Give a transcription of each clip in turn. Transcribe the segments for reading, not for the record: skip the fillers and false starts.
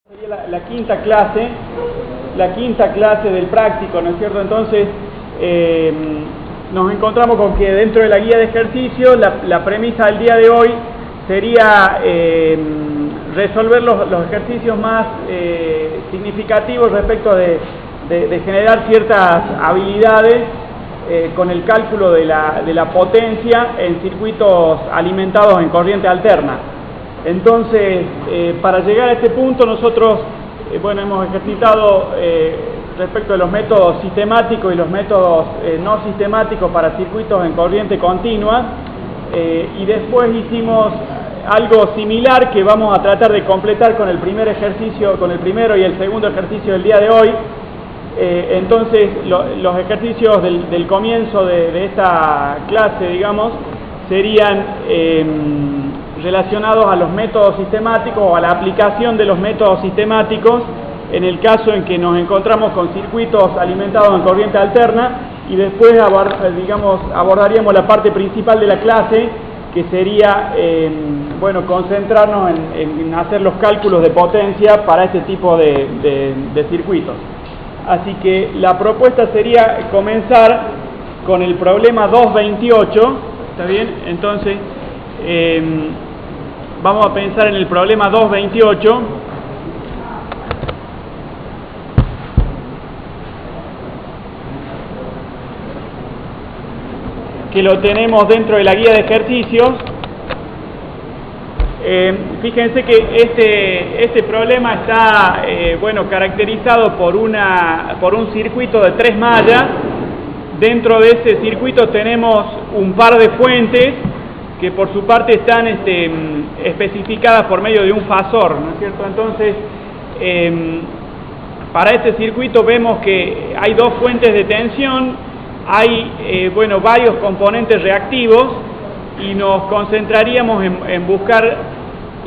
Sería la quinta clase del práctico, ¿no es cierto? Entonces, nos encontramos con que dentro de la guía de ejercicios, la premisa del día de hoy sería resolver los ejercicios más significativos respecto de generar ciertas habilidades con el cálculo de la potencia en circuitos alimentados en corriente alterna. Entonces, para llegar a este punto nosotros, hemos ejercitado respecto de los métodos sistemáticos y los métodos no sistemáticos para circuitos en corriente continua, y después hicimos algo similar que vamos a tratar de completar con el primer ejercicio, con el primero y el segundo ejercicio del día de hoy. Entonces, los ejercicios del comienzo de esta clase, digamos, serían relacionados a los métodos sistemáticos o a la aplicación de los métodos sistemáticos en el caso en que nos encontramos con circuitos alimentados en corriente alterna, y después abordaríamos la parte principal de la clase, que sería concentrarnos en hacer los cálculos de potencia para este tipo de circuitos. Así que la propuesta sería comenzar con el problema 228, ¿está bien? Entonces, vamos a pensar en el problema 228, que lo tenemos dentro de la guía de ejercicios. Fíjense que este problema está caracterizado por un circuito de 3 mallas. Dentro de ese circuito tenemos un par de fuentes que por su parte están especificadas por medio de un fasor, ¿no es cierto? Entonces, para este circuito vemos que hay dos fuentes de tensión, hay varios componentes reactivos, y nos concentraríamos en buscar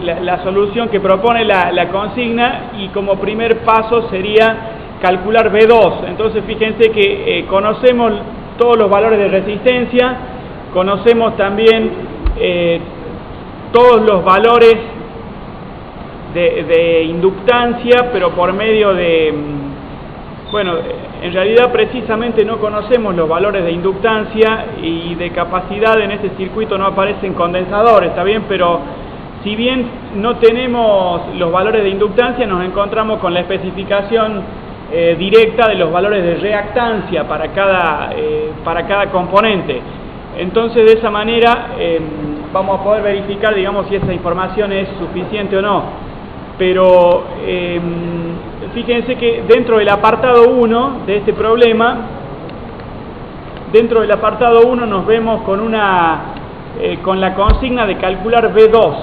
la solución que propone la consigna, y como primer paso sería calcular V2. Entonces, fíjense que conocemos todos los valores de resistencia, conocemos también todos los valores de inductancia, pero por medio en realidad precisamente no conocemos los valores de inductancia y de capacidad. En este circuito no aparecen condensadores, ¿está bien? Pero si bien no tenemos los valores de inductancia, nos encontramos con la especificación directa de los valores de reactancia para cada componente. Entonces, de esa manera vamos a poder verificar, digamos, si esa información es suficiente o no. Pero fíjense que dentro del apartado 1 de este problema, dentro del apartado 1 nos vemos con la consigna de calcular V2.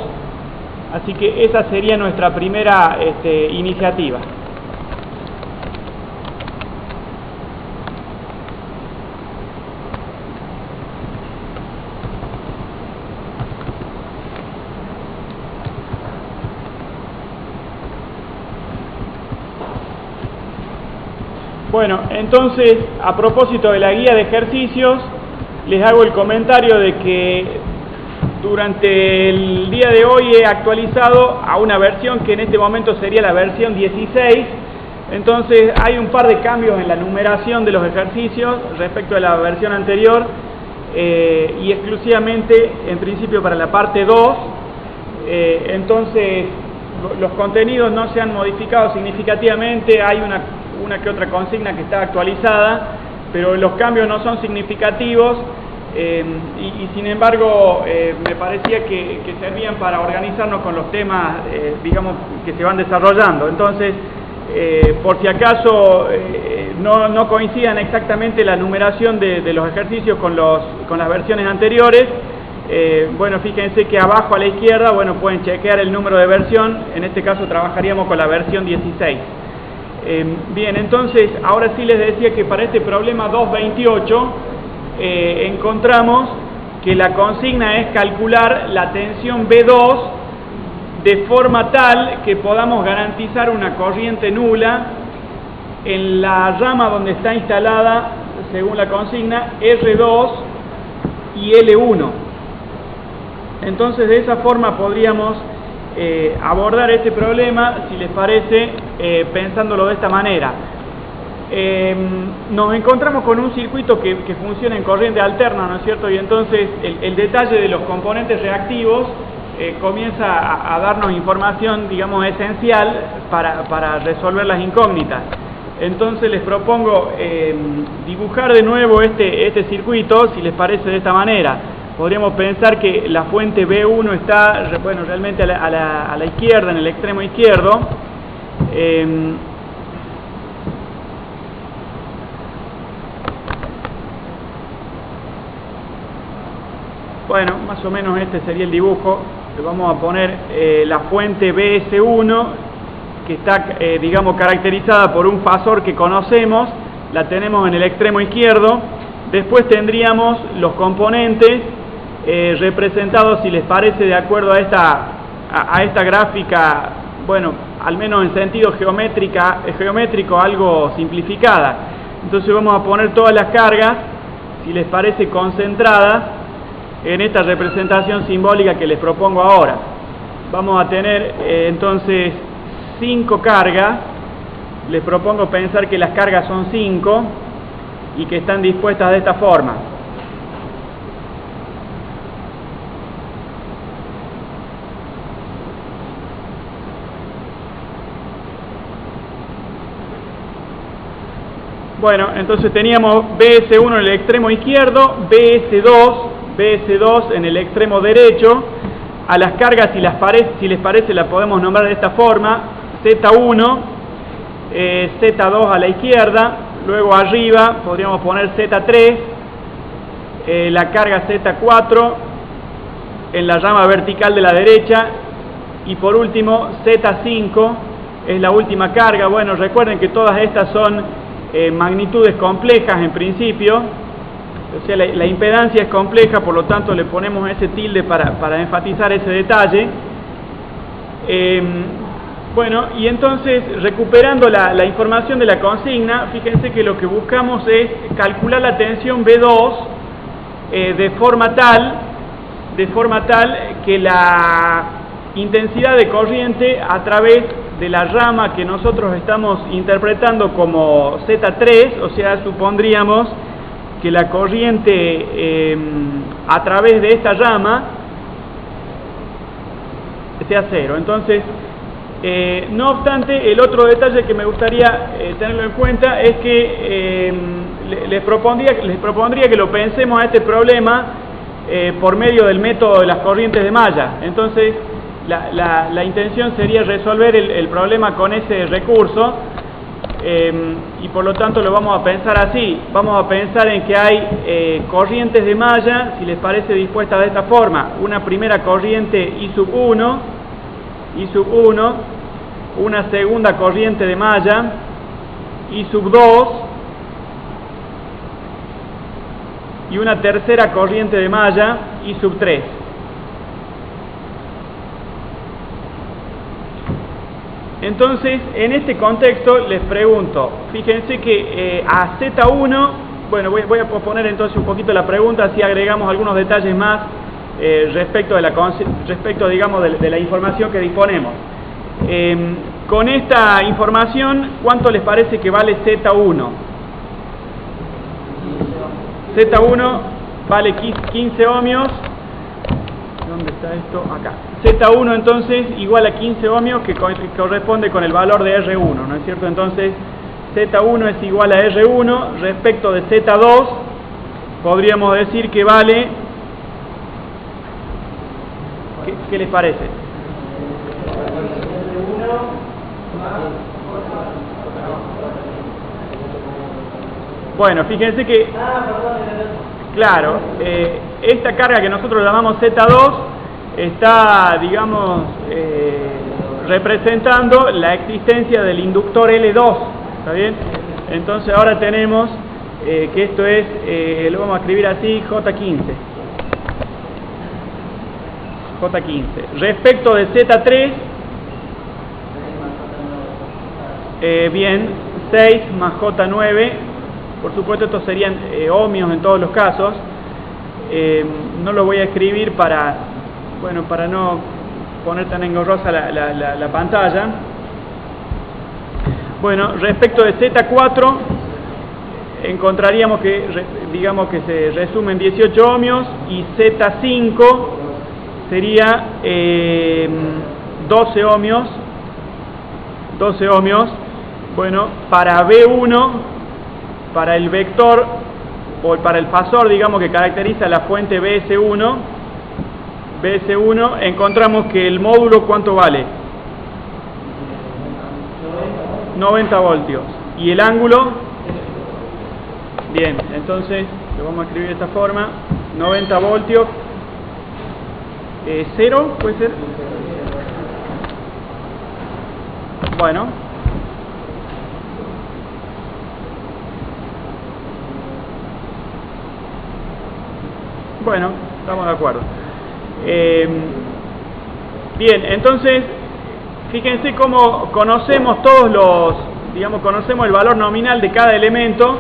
Así que esa sería nuestra primera iniciativa. Bueno, entonces, a propósito de la guía de ejercicios, les hago el comentario de que durante el día de hoy he actualizado a una versión que en este momento sería la versión 16. Entonces, hay un par de cambios en la numeración de los ejercicios respecto a la versión anterior, y exclusivamente, en principio, para la parte 2. Entonces, los contenidos no se han modificado significativamente. Hay una que otra consigna que está actualizada, pero los cambios no son significativos, y sin embargo me parecía que servían para organizarnos con los temas que se van desarrollando. Entonces, por si acaso no coincidan exactamente la numeración de los ejercicios con las versiones anteriores, fíjense que abajo a la izquierda pueden chequear el número de versión. En este caso trabajaríamos con la versión 16. Bien, entonces, ahora sí les decía que para este problema 228 encontramos que la consigna es calcular la tensión V2 de forma tal que podamos garantizar una corriente nula en la rama donde está instalada, según la consigna, R2 y L1. Entonces, de esa forma podríamos abordar este problema, si les parece, pensándolo de esta manera. Nos encontramos con un circuito que funciona en corriente alterna, ¿no es cierto? Y entonces el detalle de los componentes reactivos comienza a darnos información, digamos, esencial para resolver las incógnitas. Entonces les propongo dibujar de nuevo este circuito, si les parece, de esta manera. Podríamos pensar que la fuente B1 está, bueno, realmente a la izquierda, en el extremo izquierdo. Bueno, más o menos este sería el dibujo. Le vamos a poner la fuente BS1, que está, digamos, caracterizada por un fasor que conocemos, la tenemos en el extremo izquierdo. Después tendríamos los componentes representados, si les parece, de acuerdo a esta gráfica, bueno, al menos en sentido geométrico, algo simplificada. Entonces vamos a poner todas las cargas, si les parece, concentradas en esta representación simbólica que les propongo ahora. Vamos a tener entonces 5 cargas. Les propongo pensar que las cargas son 5 y que están dispuestas de esta forma. Bueno, entonces teníamos BS1 en el extremo izquierdo, BS2 en el extremo derecho. A las cargas, si les parece, las podemos nombrar de esta forma: Z1, Z2 a la izquierda, luego arriba podríamos poner Z3, la carga Z4 en la rama vertical de la derecha, y por último Z5 es la última carga. Bueno, recuerden que todas estas son magnitudes complejas en principio, o sea, la impedancia es compleja, por lo tanto le ponemos ese tilde para enfatizar ese detalle. Bueno, y entonces, recuperando la información de la consigna, fíjense que lo que buscamos es calcular la tensión B2 de forma tal que la intensidad de corriente a través de la rama que nosotros estamos interpretando como Z3, o sea, supondríamos que la corriente a través de esta rama sea cero. Entonces, no obstante, el otro detalle que me gustaría tenerlo en cuenta es que les propondría que lo pensemos a este problema por medio del método de las corrientes de malla. Entonces, la intención sería resolver el problema con ese recurso, y por lo tanto lo vamos a pensar así. Vamos a pensar en que hay corrientes de malla, si les parece, dispuestas de esta forma: una primera corriente I1, una segunda corriente de malla I2 y una tercera corriente de malla I3. Entonces, en este contexto les pregunto, fíjense que a Z1, bueno, voy a posponer entonces un poquito la pregunta, así agregamos algunos detalles más respecto, digamos, de la información que disponemos. Con esta información, ¿cuánto les parece que vale Z1? Z1 vale 15 ohmios. ¿Dónde está esto? Acá. Z1 entonces igual a 15 ohmios, que corresponde con el valor de R1, ¿no es cierto? Entonces Z1 es igual a R1. Respecto de Z2 podríamos decir que vale, ¿qué les parece? Bueno, fíjense que, claro, esta carga que nosotros llamamos Z2 está, digamos, representando la existencia del inductor L2, ¿está bien? Entonces ahora tenemos que esto es, lo vamos a escribir así, J15. Respecto de Z3, bien, 6 más J9, por supuesto estos serían ohmios en todos los casos. No lo voy a escribir para poner tan engorrosa la pantalla. Bueno, respecto de Z4, encontraríamos que, digamos que se resume en 18 ohmios, y Z5 sería 12 ohmios. 12 ohmios. Bueno, para B1, para el vector, o para el fasor, digamos, que caracteriza la fuente BS1, encontramos que el módulo, ¿cuánto vale? 90 voltios. ¿Y el ángulo? Bien, entonces lo vamos a escribir de esta forma: 90 voltios, 0, ¿puede ser? Bueno, estamos de acuerdo. Bien, entonces fíjense cómo conocemos conocemos el valor nominal de cada elemento,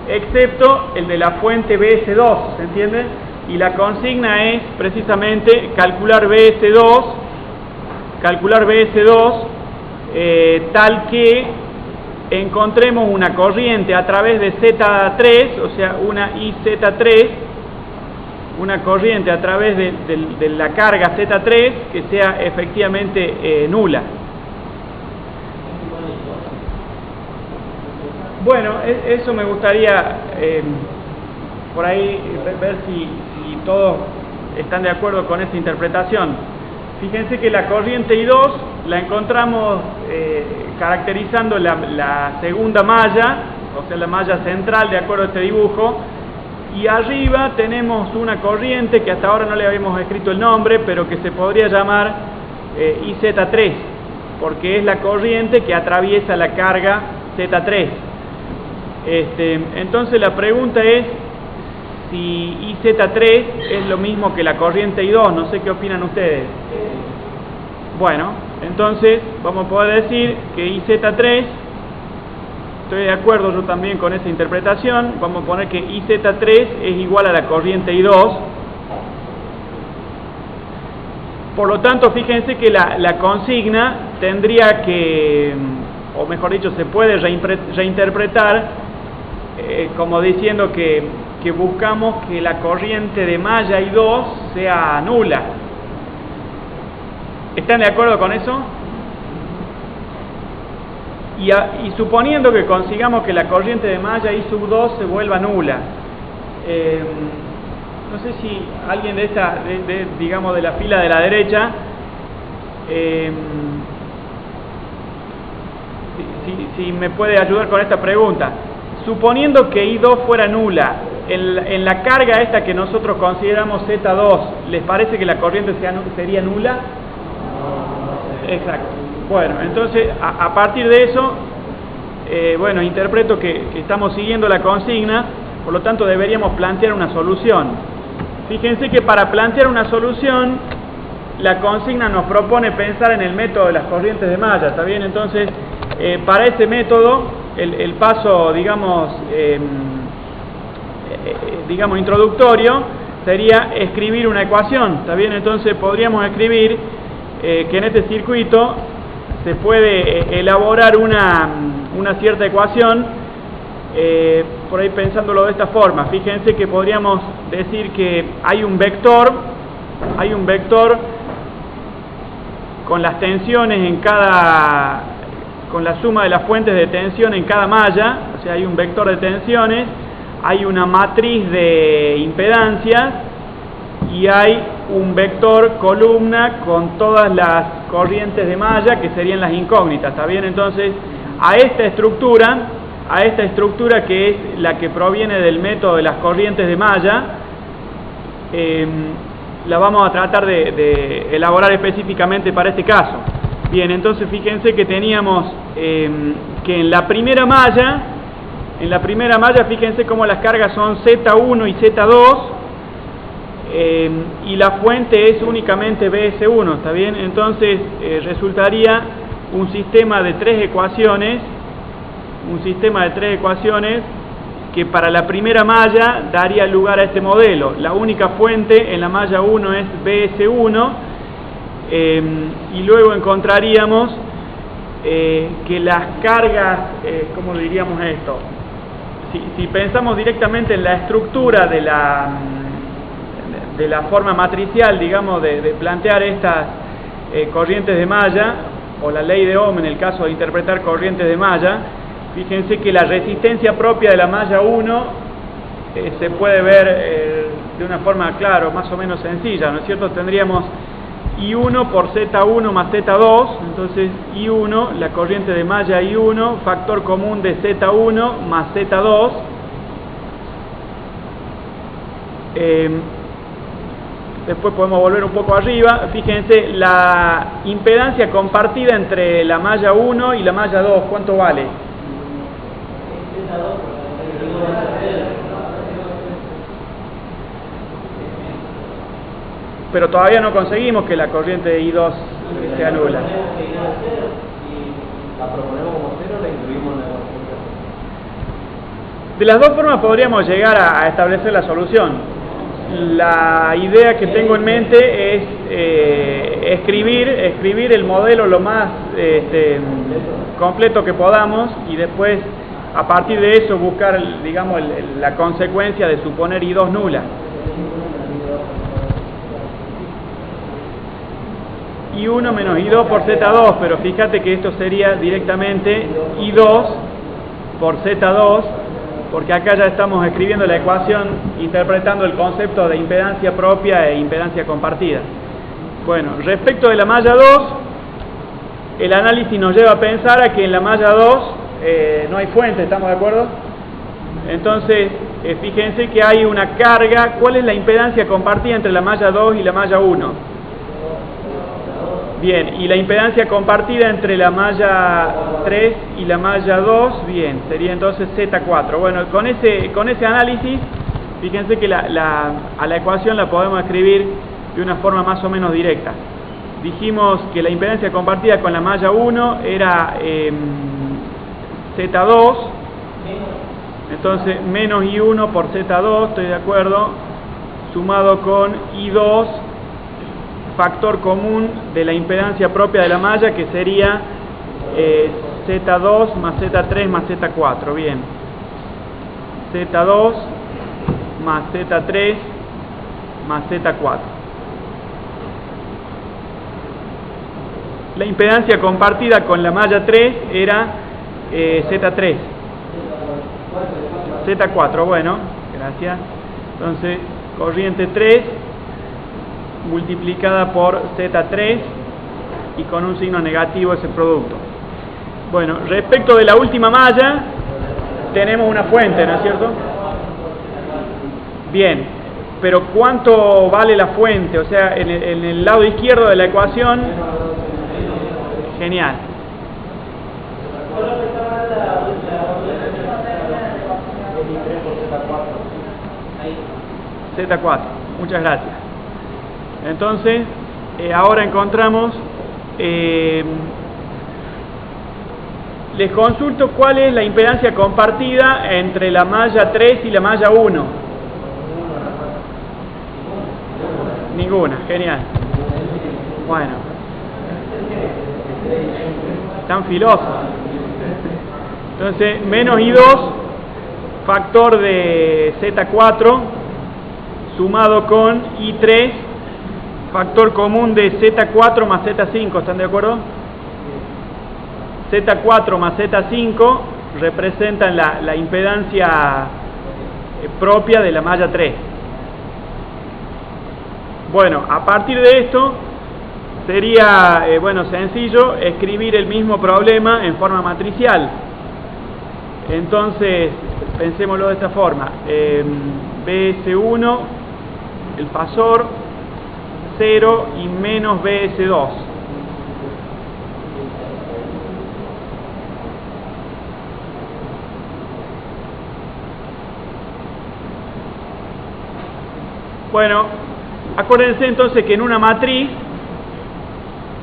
excepto el de la fuente BS2, ¿se entiende? Y la consigna es precisamente calcular BS2, tal que encontremos una corriente a través de Z3, o sea, una IZ3, una corriente a través de la carga Z3 que sea efectivamente nula. Bueno, eso me gustaría por ahí ver si todos están de acuerdo con esta interpretación. Fíjense que la corriente I2 la encontramos caracterizando la segunda malla, o sea, la malla central, de acuerdo a este dibujo. Y arriba tenemos una corriente que hasta ahora no le habíamos escrito el nombre, pero que se podría llamar IZ3, porque es la corriente que atraviesa la carga Z3. Entonces la pregunta es si IZ3 es lo mismo que la corriente I2, no sé qué opinan ustedes. Bueno, entonces vamos a poder decir que IZ3, estoy de acuerdo yo también con esa interpretación, vamos a poner que IZ3 es igual a la corriente I2. Por lo tanto, fíjense que la consigna tendría que, o mejor dicho, se puede reinterpretar como diciendo que buscamos que la corriente de malla I2 sea nula. ¿Están de acuerdo con eso? Y suponiendo que consigamos que la corriente de malla I2 se vuelva nula, no sé si alguien digamos de la fila de la derecha, si me puede ayudar con esta pregunta. Suponiendo que I2 fuera nula, en la carga esta que nosotros consideramos Z2, ¿les parece que la corriente sería nula? Exacto. Bueno, entonces a partir de eso, interpreto que estamos siguiendo la consigna, por lo tanto deberíamos plantear una solución. Fíjense que para plantear una solución, la consigna nos propone pensar en el método de las corrientes de malla, ¿está bien? Entonces, para ese método, el paso, digamos, introductorio, sería escribir una ecuación, ¿está bien? Entonces podríamos escribir que en este circuito se puede elaborar una cierta ecuación, por ahí pensándolo de esta forma. Fíjense que podríamos decir que hay un vector con las tensiones con la suma de las fuentes de tensión en cada malla, o sea, hay un vector de tensiones, hay una matriz de impedancias y hay un vector columna con todas las corrientes de malla que serían las incógnitas, ¿está bien? Entonces, a esta estructura que es la que proviene del método de las corrientes de malla, la vamos a tratar de elaborar específicamente para este caso. Bien, entonces fíjense que teníamos que en la primera malla, fíjense cómo las cargas son Z1 y Z2, y la fuente es únicamente BS1, ¿está bien? Entonces resultaría un sistema de tres ecuaciones, que para la primera malla daría lugar a este modelo. La única fuente en la malla 1 es BS1, y luego encontraríamos que las cargas, ¿cómo diríamos esto? Si pensamos directamente en la estructura de la forma matricial, digamos, de plantear estas corrientes de malla, o la ley de Ohm en el caso de interpretar corrientes de malla, fíjense que la resistencia propia de la malla 1 se puede ver de una forma, claro, más o menos sencilla, ¿no es cierto? Tendríamos I1 por Z1 más Z2, entonces I1, la corriente de malla I1, factor común de Z1 más Z2, después podemos volver un poco arriba, fíjense, la impedancia compartida entre la malla 1 y la malla 2, ¿cuánto vale? Pero todavía no conseguimos que la corriente de I2 sea nula. ¿La proponemos como cero o la incluimos en la ecuación? De las dos formas podríamos llegar a establecer la solución. La idea que tengo en mente es escribir el modelo lo más completo que podamos y después a partir de eso buscar, digamos, la consecuencia de suponer I2 nula. I1 menos I2 por Z2, pero fíjate que esto sería directamente I2 por Z2, porque acá ya estamos escribiendo la ecuación interpretando el concepto de impedancia propia e impedancia compartida. Bueno, respecto de la malla 2, el análisis nos lleva a pensar a que en la malla 2 no hay fuente, ¿estamos de acuerdo? Entonces, fíjense que hay una carga. ¿Cuál es la impedancia compartida entre la malla 2 y la malla 1? Bien, y la impedancia compartida entre la malla 3 y la malla 2, bien, sería entonces Z4. Bueno, con ese análisis, fíjense que a la ecuación la podemos escribir de una forma más o menos directa. Dijimos que la impedancia compartida con la malla 1 era Z2, entonces menos I1 por Z2, estoy de acuerdo, sumado con I2, factor común de la impedancia propia de la malla, que sería Z2 más Z3 más Z4, bien, Z2 más Z3 más Z4. La impedancia compartida con la malla 3 era Z3, Z4, bueno, gracias. Entonces, corriente 3 multiplicada por Z3 y con un signo negativo ese producto. Bueno, respecto de la última malla, tenemos una fuente, ¿no es cierto? Bien, pero ¿cuánto vale la fuente? O sea, en el lado izquierdo de la ecuación, genial. Z4, muchas gracias. Entonces, ahora encontramos, les consulto cuál es la impedancia compartida entre la malla 3 y la malla 1. Ninguna, genial. Bueno, están filosos. Entonces, menos I2, factor de Z4, sumado con I3, factor común de Z4 más Z5, ¿están de acuerdo? Z4 más Z5 representan la impedancia propia de la malla 3. Bueno, a partir de esto sería, bueno, sencillo escribir el mismo problema en forma matricial. Entonces, pensémoslo de esta forma. BS1, el fasor, 0 y menos BS2. Bueno, acuérdense entonces que en una matriz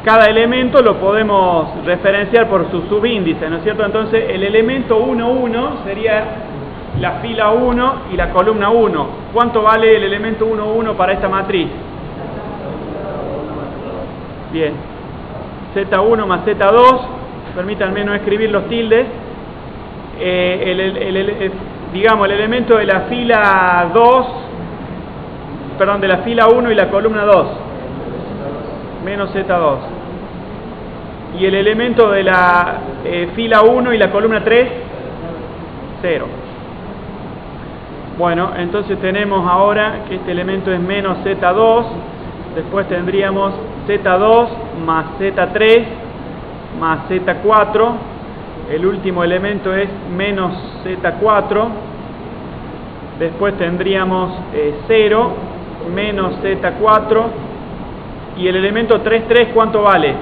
cada elemento lo podemos referenciar por su subíndice, ¿no es cierto? Entonces el elemento 1, 1 sería la fila 1 y la columna 1. ¿Cuánto vale el elemento 1, 1 para esta matriz? Bien, Z1 más Z2, permítanme no escribir los tildes. Digamos, el elemento de la fila 2, perdón, de la fila 1 y la columna 2, menos Z2. Y el elemento de la fila 1 y la columna 3, 0. Bueno, entonces tenemos ahora que este elemento es menos Z2, después tendríamos Z2 más Z3 más Z4, el último elemento es menos Z4, después tendríamos 0, menos Z4, y el elemento 3, 3, ¿cuánto vale?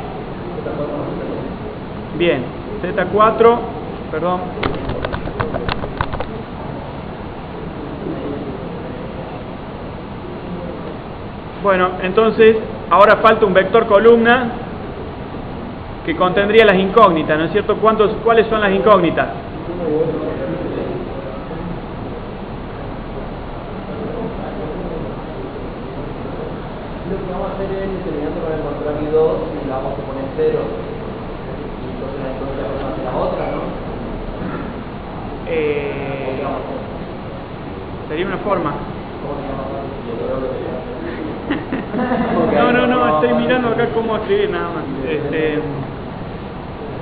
Bien, Z4, perdón. Bueno, entonces, ahora falta un vector columna que contendría las incógnitas, ¿no es cierto? ¿Cuáles son las incógnitas? Lo que vamos a hacer es determinante para encontrar I2 y la vamos a poner 0. Y entonces la incógnita va a ser la otra, ¿no? Sería una forma. ¿Cómo se llama? No, estoy mirando acá cómo escribir nada más.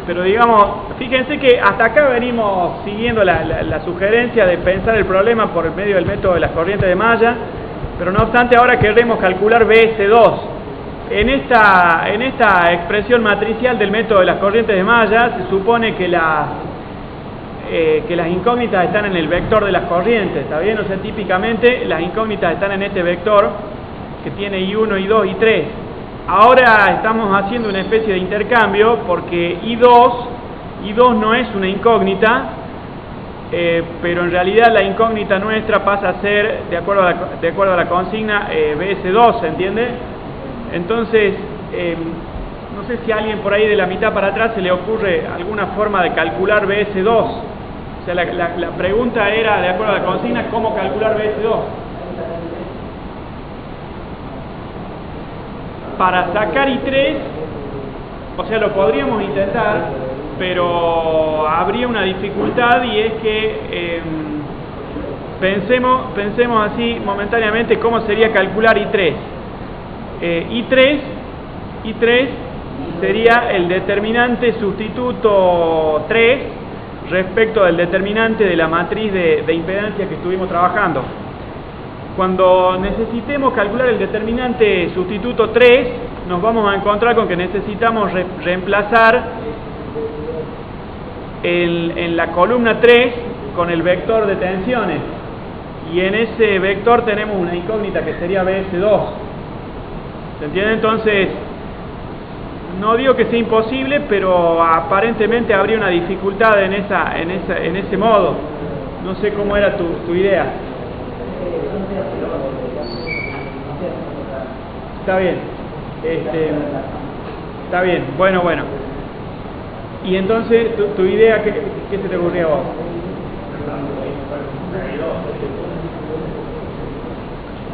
Pero digamos, fíjense que hasta acá venimos siguiendo la sugerencia de pensar el problema por el medio del método de las corrientes de malla, pero no obstante ahora queremos calcular BS2. En esta expresión matricial del método de las corrientes de malla se supone que las incógnitas están en el vector de las corrientes, ¿está bien? O sea, típicamente las incógnitas están en este vector que tiene I1, I2, I3. Ahora estamos haciendo una especie de intercambio porque I2 no es una incógnita, pero en realidad la incógnita nuestra pasa a ser, de acuerdo a la consigna, BS2, ¿se entiende? Entonces, no sé si a alguien por ahí de la mitad para atrás se le ocurre alguna forma de calcular BS2. O sea, la pregunta era, de acuerdo a la consigna, ¿cómo calcular BS2? Para sacar I3, o sea, lo podríamos intentar, pero habría una dificultad y es que pensemos así momentáneamente cómo sería calcular I3. I3 sería el determinante sustituto 3 respecto del determinante de la matriz de impedancia que estuvimos trabajando. Cuando necesitemos calcular el determinante sustituto 3, nos vamos a encontrar con que necesitamos reemplazar en la columna 3 con el vector de tensiones. Y en ese vector tenemos una incógnita que sería BS2. ¿Se entiende? Entonces, no digo que sea imposible, pero aparentemente habría una dificultad en ese modo. No sé cómo era tu idea. Está bien. Está bien. Bueno. Y entonces, tu idea, ¿qué se te ocurrió a vos?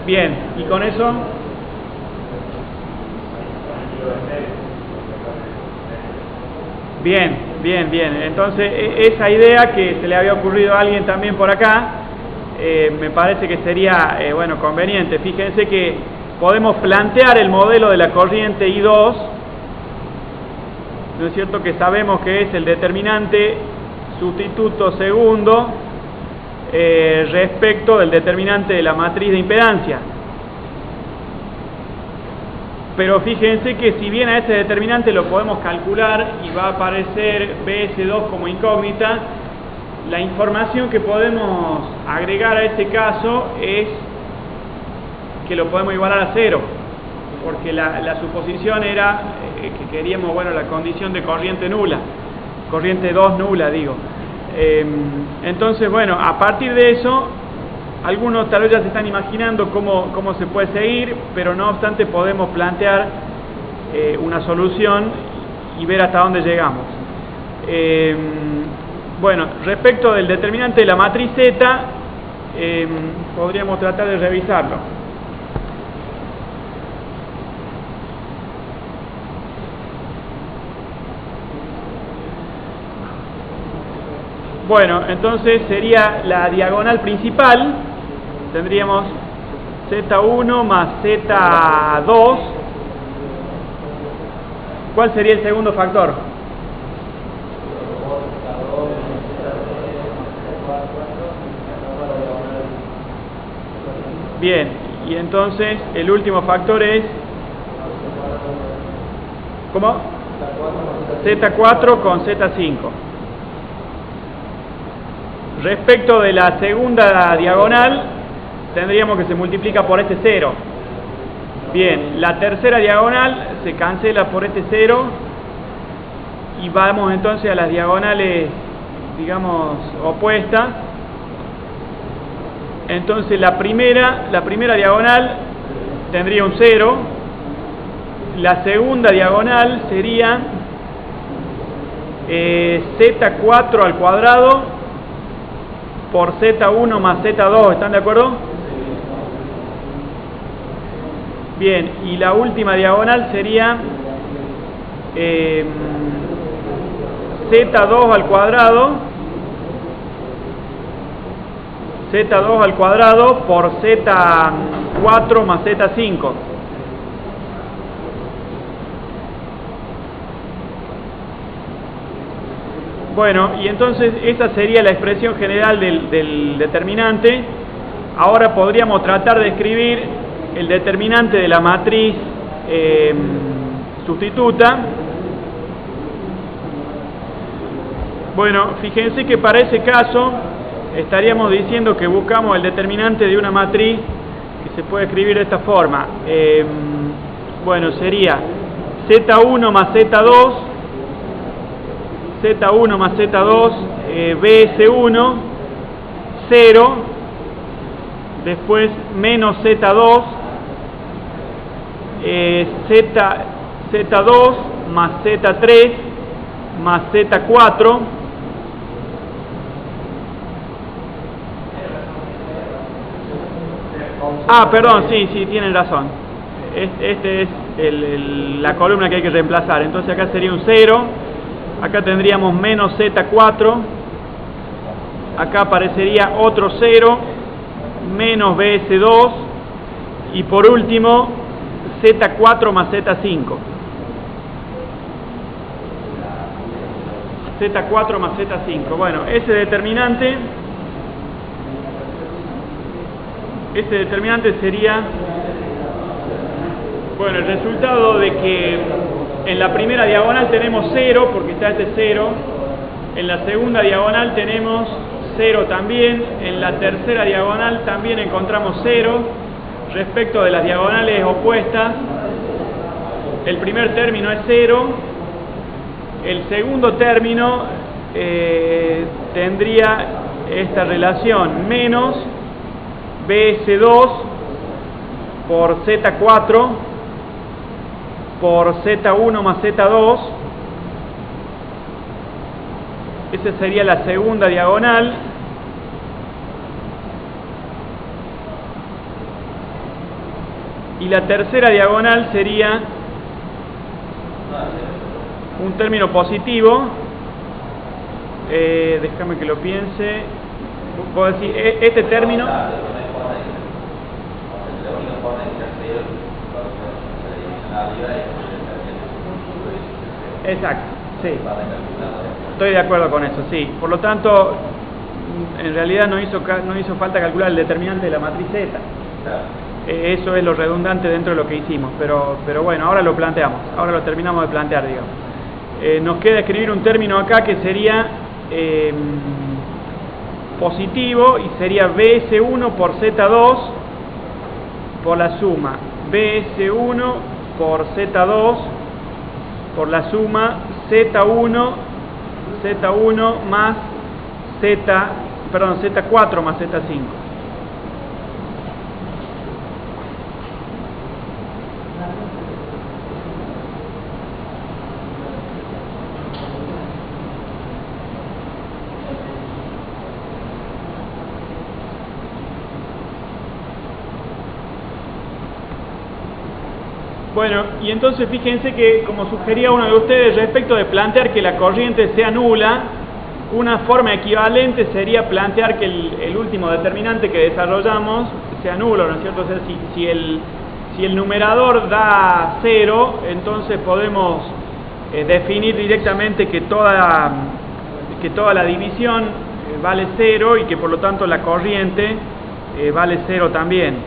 Bien. ¿Y con eso? Bien. Entonces, esa idea que se le había ocurrido a alguien también por acá, me parece que sería, conveniente. Fíjense que podemos plantear el modelo de la corriente I2, ¿no es cierto? Que sabemos que es el determinante sustituto segundo respecto del determinante de la matriz de impedancia. Pero fíjense que si bien a ese determinante lo podemos calcular y va a aparecer BS2 como incógnita, la información que podemos agregar a ese caso es que lo podemos igualar a 0, porque la suposición era que queríamos, la condición de corriente nula, corriente 2 nula, digo. Entonces, a partir de eso, algunos tal vez ya se están imaginando cómo se puede seguir, pero no obstante podemos plantear una solución y ver hasta dónde llegamos. Respecto del determinante de la matriz Z, podríamos tratar de revisarlo. Bueno, entonces sería la diagonal principal, tendríamos Z1 más Z2. ¿Cuál sería el segundo factor? Bien, y entonces el último factor es, ¿cómo? Z4 con Z5. Respecto de la segunda diagonal, tendríamos que se multiplica por este 0. Bien, la tercera diagonal se cancela por este 0 y vamos entonces a las diagonales, digamos, opuestas. Entonces la primera diagonal tendría un 0, la segunda diagonal sería Z4 al cuadrado por Z1 más Z2, ¿están de acuerdo? Bien, y la última diagonal sería Z2 al cuadrado por Z4 más Z5. Bueno, y entonces esa sería la expresión general del determinante. Ahora podríamos tratar de escribir el determinante de la matriz sustituta. Bueno, fíjense que para ese caso estaríamos diciendo que buscamos el determinante de una matriz que se puede escribir de esta forma. Bueno, sería Z1 más Z2, Z1 más Z2, BS1, 0, después menos Z2, Z2 más Z3 más Z4, perdón, sí, tienen razón. Este es la columna que hay que reemplazar. Entonces acá sería un 0, acá tendríamos menos Z4, acá aparecería otro 0, menos BS2, y por último Z4 más Z5. Z4 más Z5. Bueno, ese determinante sería, bueno, el resultado de que en la primera diagonal tenemos 0, porque está este 0, en la segunda diagonal tenemos 0 también, en la tercera diagonal también encontramos 0. Respecto de las diagonales opuestas, el primer término es 0, el segundo término tendría esta relación, menos BS2 por Z4 por Z1 más Z2. Esa sería la segunda diagonal. Y la tercera diagonal sería un término positivo. Déjame que lo piense. Puedo decir, este término. Exacto, sí. Estoy de acuerdo con eso, sí. Por lo tanto, en realidad no hizo falta calcular el determinante de la matriz Z. Eso es lo redundante dentro de lo que hicimos, pero bueno, ahora lo planteamos, ahora lo terminamos de plantear, digamos. Nos queda escribir un término acá que sería positivo, y sería BS1 por Z2 por la suma BS1 por Z2 por la suma Z1 más Z4 más Z5. Bueno, y entonces fíjense que, como sugería uno de ustedes, respecto de plantear que la corriente sea nula, Una forma equivalente sería plantear que el último determinante que desarrollamos sea nulo, ¿no es cierto? O sea, si el numerador da 0, entonces podemos definir directamente que toda la división vale 0 y que por lo tanto la corriente vale 0 también.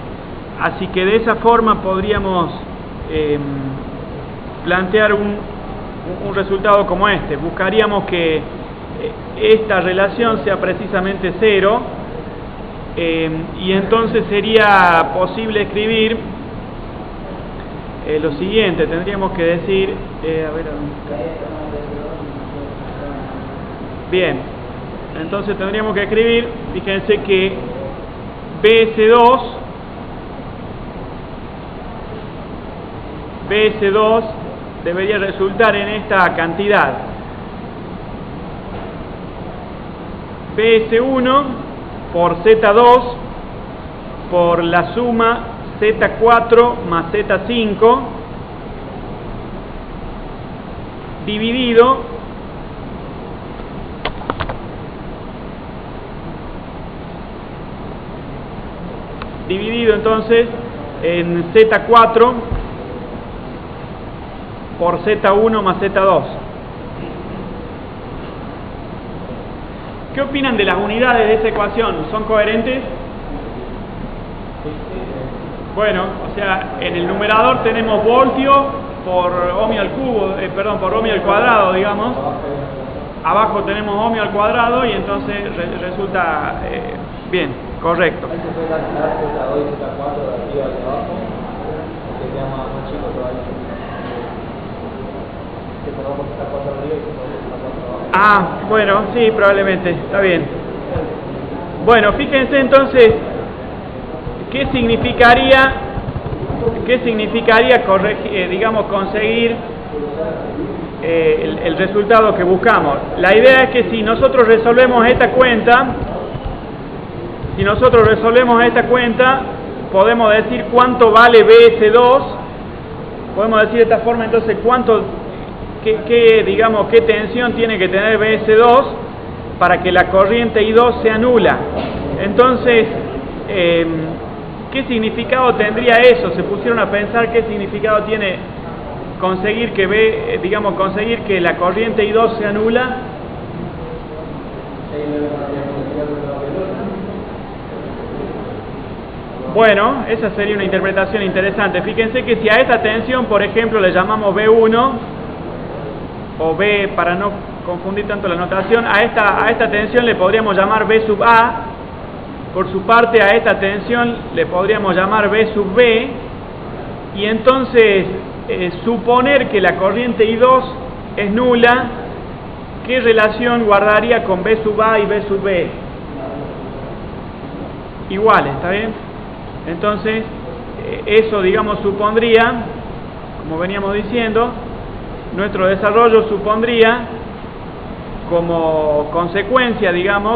Así que de esa forma podríamos plantear un resultado como este. Buscaríamos que esta relación sea precisamente 0 y entonces sería posible escribir lo siguiente. Tendríamos que decir bien, entonces tendríamos que escribir, fíjense que BS2 debería resultar en esta cantidad: BS1 por Z2 por la suma Z4 más Z5 dividido entonces en Z4 por Z1 más Z2. ¿Qué opinan de las unidades de esta ecuación? ¿Son coherentes? Bueno, o sea, en el numerador tenemos voltio por ohmio al cubo, por ohmio al cuadrado, digamos. Abajo tenemos ohmio al cuadrado y entonces resulta bien, correcto. Ah, bueno, sí, probablemente, está bien. Bueno, fíjense entonces, ¿qué significaría conseguir el resultado que buscamos? La idea es que si nosotros resolvemos esta cuenta, podemos decir cuánto vale BS2, podemos decir de esta forma entonces qué tensión tiene que tener BS2 para que la corriente I2 sea nula. Entonces, ¿qué significado tendría eso? Se pusieron a pensar qué significado tiene conseguir que la corriente I2 sea nula. Bueno, esa sería una interpretación interesante. Fíjense que si a esta tensión, por ejemplo, le llamamos B1 o B, para no confundir tanto la notación, a esta tensión le podríamos llamar B sub A. Por su parte, a esta tensión le podríamos llamar B sub B, y entonces suponer que la corriente I2 es nula, ¿qué relación guardaría con B sub A y B sub B? Iguales, ¿está bien? Entonces, eso, supondría, como veníamos diciendo, nuestro desarrollo supondría como consecuencia,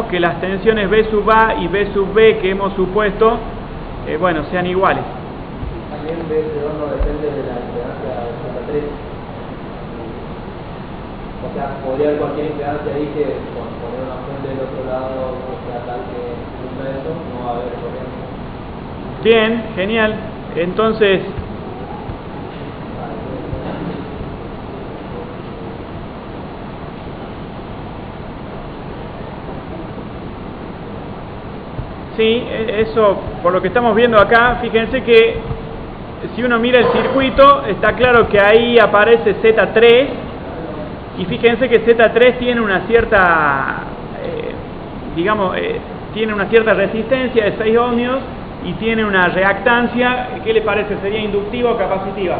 que las tensiones B sub A y B sub B que hemos supuesto, sean iguales. También BS2 no depende de la impedancia de Z3. O sea, podría haber cualquier impedancia ahí que poner una fuente del otro lado, sea tal que cumpla eso, no va a haber corriente. Bien, genial. Entonces, sí, eso, por lo que estamos viendo acá, fíjense que si uno mira el circuito, está claro que ahí aparece Z3, y fíjense que Z3 tiene una cierta, tiene una cierta resistencia de 6 ohmios, y tiene una reactancia. ¿Qué le parece? ¿Sería inductiva o capacitiva?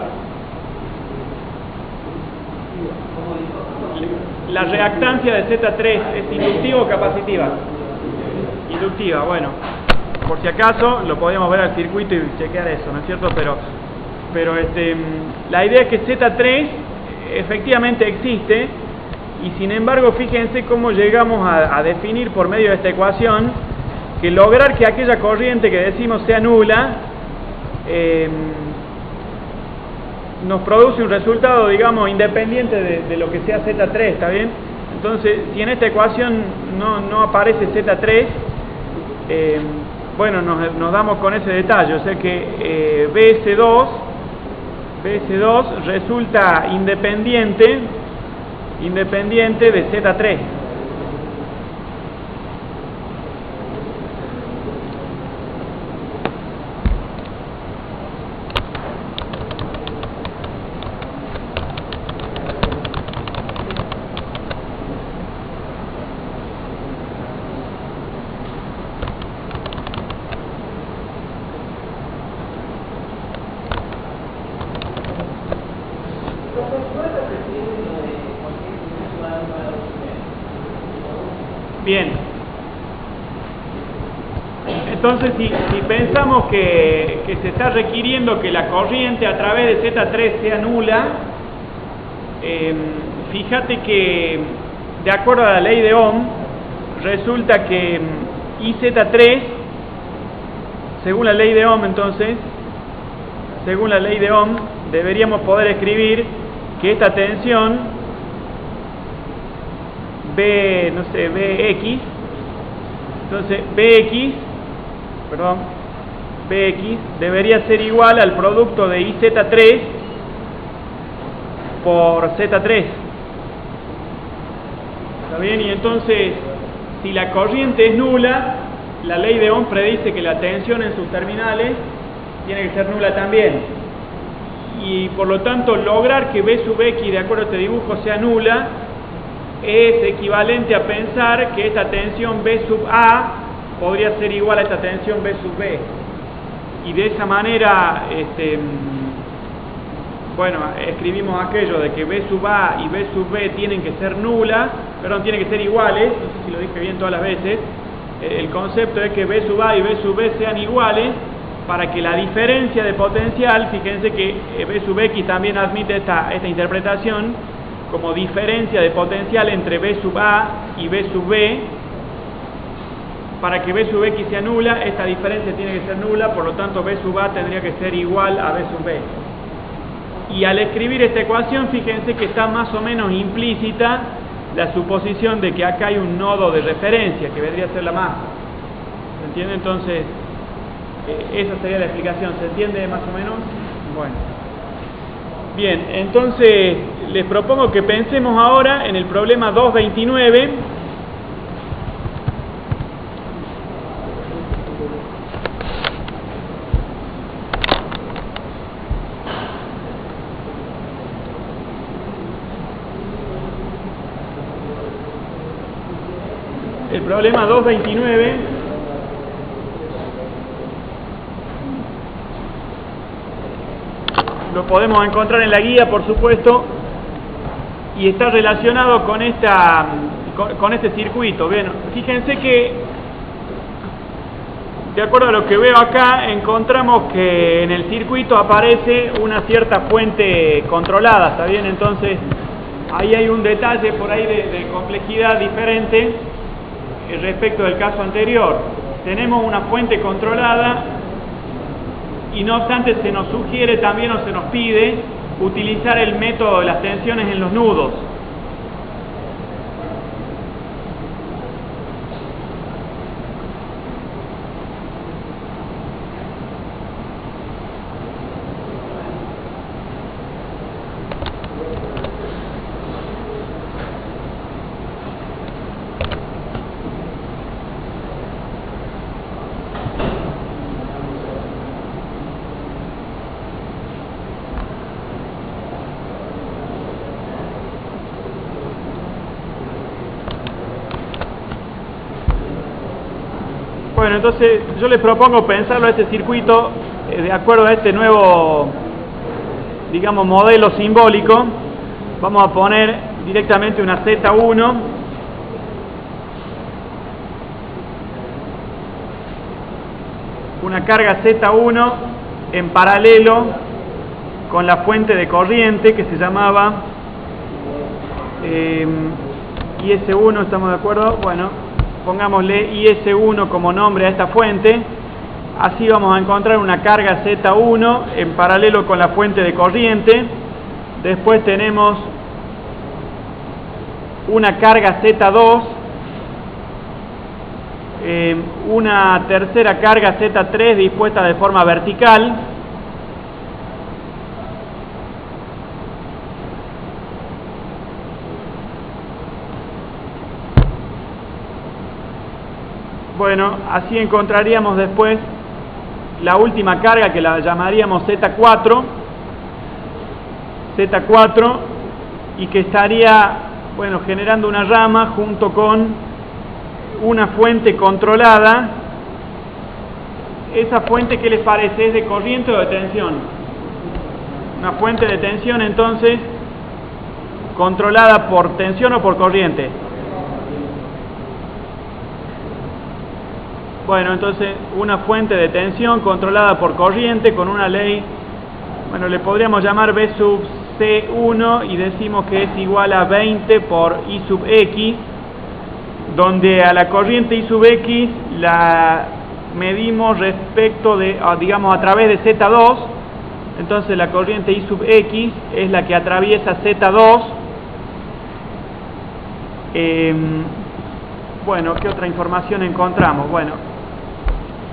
La reactancia de Z3 es inductiva o capacitiva. Inductiva, bueno, por si acaso lo podríamos ver al circuito y chequear eso, ¿no es cierto? Pero la idea es que Z3 efectivamente existe, y sin embargo fíjense cómo llegamos a definir por medio de esta ecuación que lograr que aquella corriente que decimos sea nula nos produce un resultado, independiente de lo que sea Z3, ¿está bien? Entonces, si en esta ecuación no aparece Z3, bueno, nos damos con ese detalle, o sea que BS2 resulta independiente de Z3. Bien, entonces si pensamos que se está requiriendo que la corriente a través de Z3 sea nula, fíjate que de acuerdo a la ley de Ohm, resulta que IZ3, según la ley de Ohm entonces, según la ley de Ohm, deberíamos poder escribir que esta tensión BX, entonces BX debería ser igual al producto de IZ3 por Z3. ¿Está bien? Y entonces, si la corriente es nula, la ley de Ohm predice que la tensión en sus terminales tiene que ser nula también. Y por lo tanto, lograr que B sub X, de acuerdo a este dibujo, sea nula, es equivalente a pensar que esta tensión B sub A podría ser igual a esta tensión B sub B. Y de esa manera, bueno, escribimos aquello de que B sub A y B sub B tienen que ser nulas, perdón, tienen que ser iguales, no sé si lo dije bien todas las veces. El concepto es que B sub A y B sub B sean iguales para que la diferencia de potencial, fíjense que B sub X también admite esta interpretación, como diferencia de potencial entre B sub A y B sub B. Para que B sub X sea nula, esta diferencia tiene que ser nula, por lo tanto B sub A tendría que ser igual a B sub B. Y al escribir esta ecuación, fíjense que está más o menos implícita la suposición de que acá hay un nodo de referencia, que vendría a ser la masa. ¿Se entiende? Entonces, esa sería la explicación. ¿Se entiende más o menos? Bueno. Bien, entonces les propongo que pensemos ahora en el problema 229. El problema 229 lo podemos encontrar en la guía, por supuesto, y está relacionado con este circuito. Bien, fíjense que de acuerdo a lo que veo acá, encontramos que en el circuito aparece una cierta fuente controlada, ¿está bien? Entonces ahí hay un detalle por ahí de complejidad diferente respecto del caso anterior. Tenemos una fuente controlada y no obstante se nos sugiere también o se nos pide utilizar el método de las tensiones en los nudos. Bueno, entonces yo les propongo pensarlo a este circuito de acuerdo a este nuevo, digamos, modelo simbólico. Vamos a poner directamente una Z1 una carga Z1 en paralelo con la fuente de corriente que se llamaba IS1, ¿estamos de acuerdo? Bueno, pongámosle IS1 como nombre a esta fuente. Así vamos a encontrar una carga Z1 en paralelo con la fuente de corriente. Después tenemos una carga Z2, una tercera carga Z3 dispuesta de forma vertical, bueno, así encontraríamos después la última carga que la llamaríamos Z4, y que estaría, bueno, generando una rama junto con una fuente controlada. Esa fuente, ¿qué les parece? ¿Es de corriente o de tensión? Una fuente de tensión, entonces, controlada por tensión o por corriente. Bueno, entonces una fuente de tensión controlada por corriente con una ley, bueno, le podríamos llamar B sub C1 y decimos que es igual a 20 por I sub X, donde a la corriente I sub X la medimos respecto de, digamos, a través de Z2, entonces la corriente I sub X es la que atraviesa Z2. Bueno, ¿qué otra información encontramos? Bueno,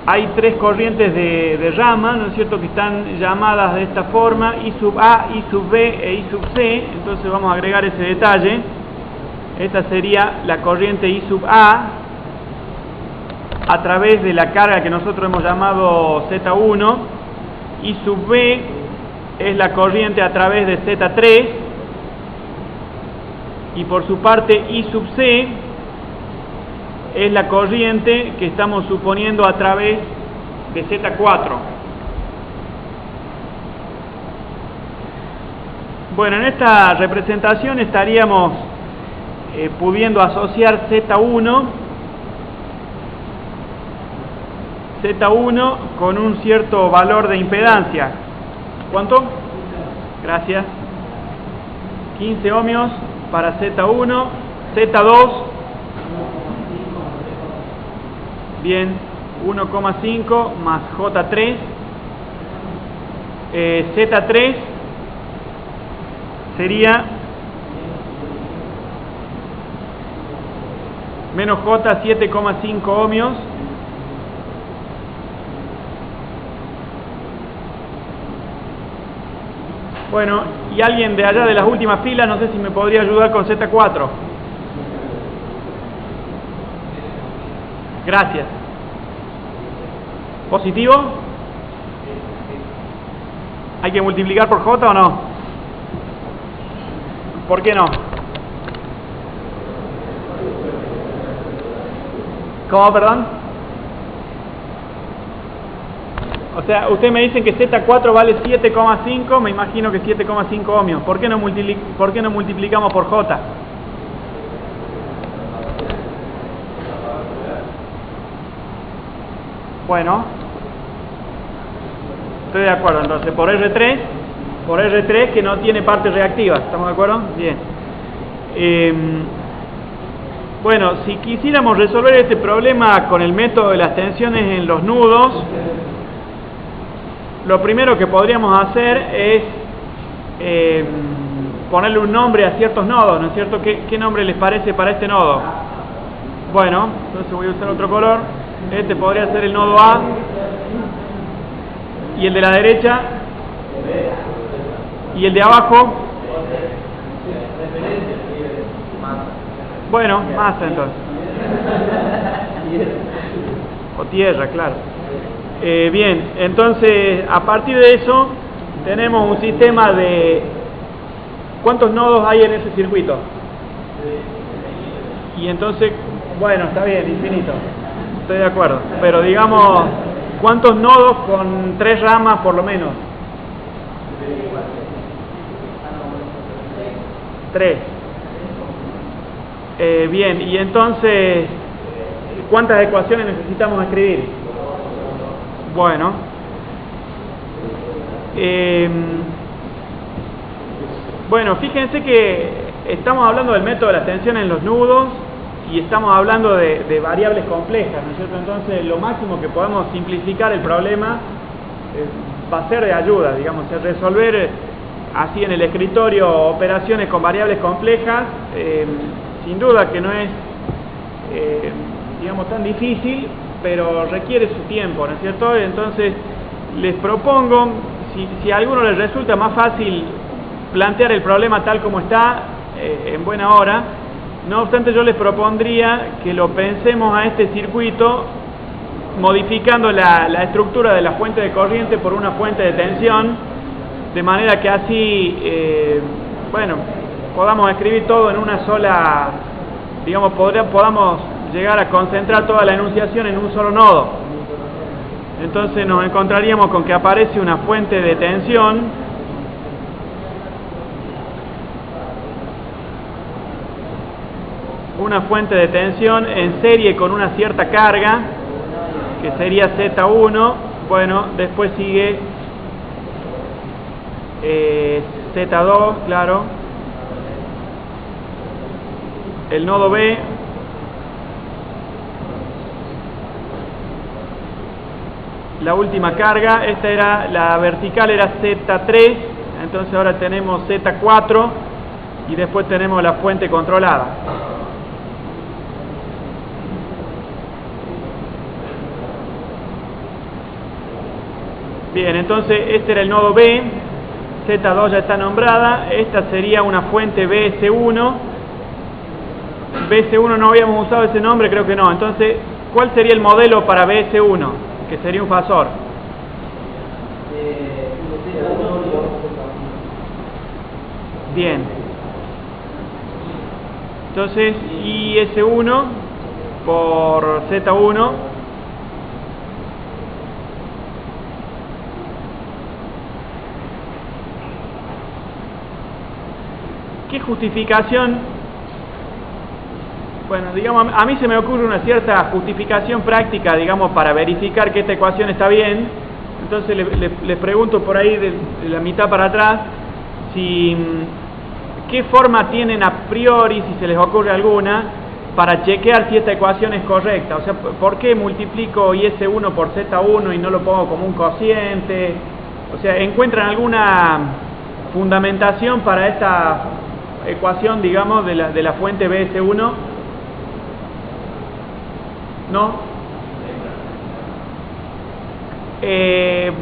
hay tres corrientes de rama, ¿no es cierto?, que están llamadas de esta forma, I sub A, I sub B e I sub C, entonces vamos a agregar ese detalle. Esta sería la corriente I sub A a través de la carga que nosotros hemos llamado Z1, I sub B es la corriente a través de Z3, y por su parte I sub C es la corriente que estamos suponiendo a través de Z4. Bueno, en esta representación estaríamos pudiendo asociar Z1 con un cierto valor de impedancia. ¿Cuánto? Gracias. 15 ohmios para Z1, Z2, bien, 1,5 más J3, Z3 sería menos J, 7,5 ohmios, bueno, y alguien de allá de las últimas filas, no sé si me podría ayudar con Z4. Gracias. ¿Positivo? ¿Hay que multiplicar por J o no? ¿Por qué no? ¿Cómo, perdón? O sea, ustedes me dicen que Z4 vale 7,5, me imagino que 7,5 ohmios. ¿Por qué no multiplicamos por J? Bueno, estoy de acuerdo, entonces por R3 que no tiene parte reactiva, ¿estamos de acuerdo? Bien. Bueno, si quisiéramos resolver este problema con el método de las tensiones en los nudos, lo primero que podríamos hacer es ponerle un nombre a ciertos nodos, ¿no es cierto? ¿Qué nombre les parece para este nodo? Bueno, entonces voy a usar otro color. Este podría ser el nodo A, y el de la derecha, y el de abajo, bueno, masa entonces, o tierra, claro. Bien, entonces a partir de eso tenemos un sistema de ¿cuántos nodos hay en ese circuito? Y entonces, bueno, está bien, infinito. Estoy de acuerdo, pero digamos, ¿cuántos nodos con 3 ramas por lo menos? 3. Bien, y entonces, ¿cuántas ecuaciones necesitamos escribir? Bueno, bueno, fíjense que estamos hablando del método de la tensión en los nudos y estamos hablando de variables complejas, ¿no es cierto? Entonces, lo máximo que podemos simplificar el problema va a ser de ayuda, digamos, es resolver así en el escritorio operaciones con variables complejas. sin duda que no es, digamos, tan difícil, pero requiere su tiempo, ¿no es cierto? Entonces, les propongo, si a alguno les resulta más fácil plantear el problema tal como está, en buena hora, no obstante yo les propondría que lo pensemos a este circuito modificando la estructura de la fuente de corriente por una fuente de tensión, de manera que así, bueno, podamos escribir todo en una sola, digamos, podamos llegar a concentrar toda la enunciación en un solo nodo. Entonces nos encontraríamos con que aparece una fuente de tensión en serie con una cierta carga, que sería Z1, bueno, después sigue Z2, claro, el nodo B, la última carga, esta era, la vertical era Z3, entonces ahora tenemos Z4 y después tenemos la fuente controlada. Bien, entonces este era el nodo B, Z2 ya está nombrada, esta sería una fuente BS1. BS1 no habíamos usado ese nombre, creo que no. Entonces, ¿cuál sería el modelo para BS1? Que sería un fasor. Bien. Entonces, IS1 por Z1. ¿Qué justificación? Bueno, digamos, a mí se me ocurre una cierta justificación práctica, digamos, para verificar que esta ecuación está bien. Entonces les pregunto por ahí de la mitad para atrás, qué forma tienen a priori, si se les ocurre alguna, para chequear si esta ecuación es correcta. O sea, ¿por qué multiplico IS1 por Z1 y no lo pongo como un cociente? O sea, ¿encuentran alguna fundamentación para esta ecuación, digamos, de la fuente BS1? ¿No?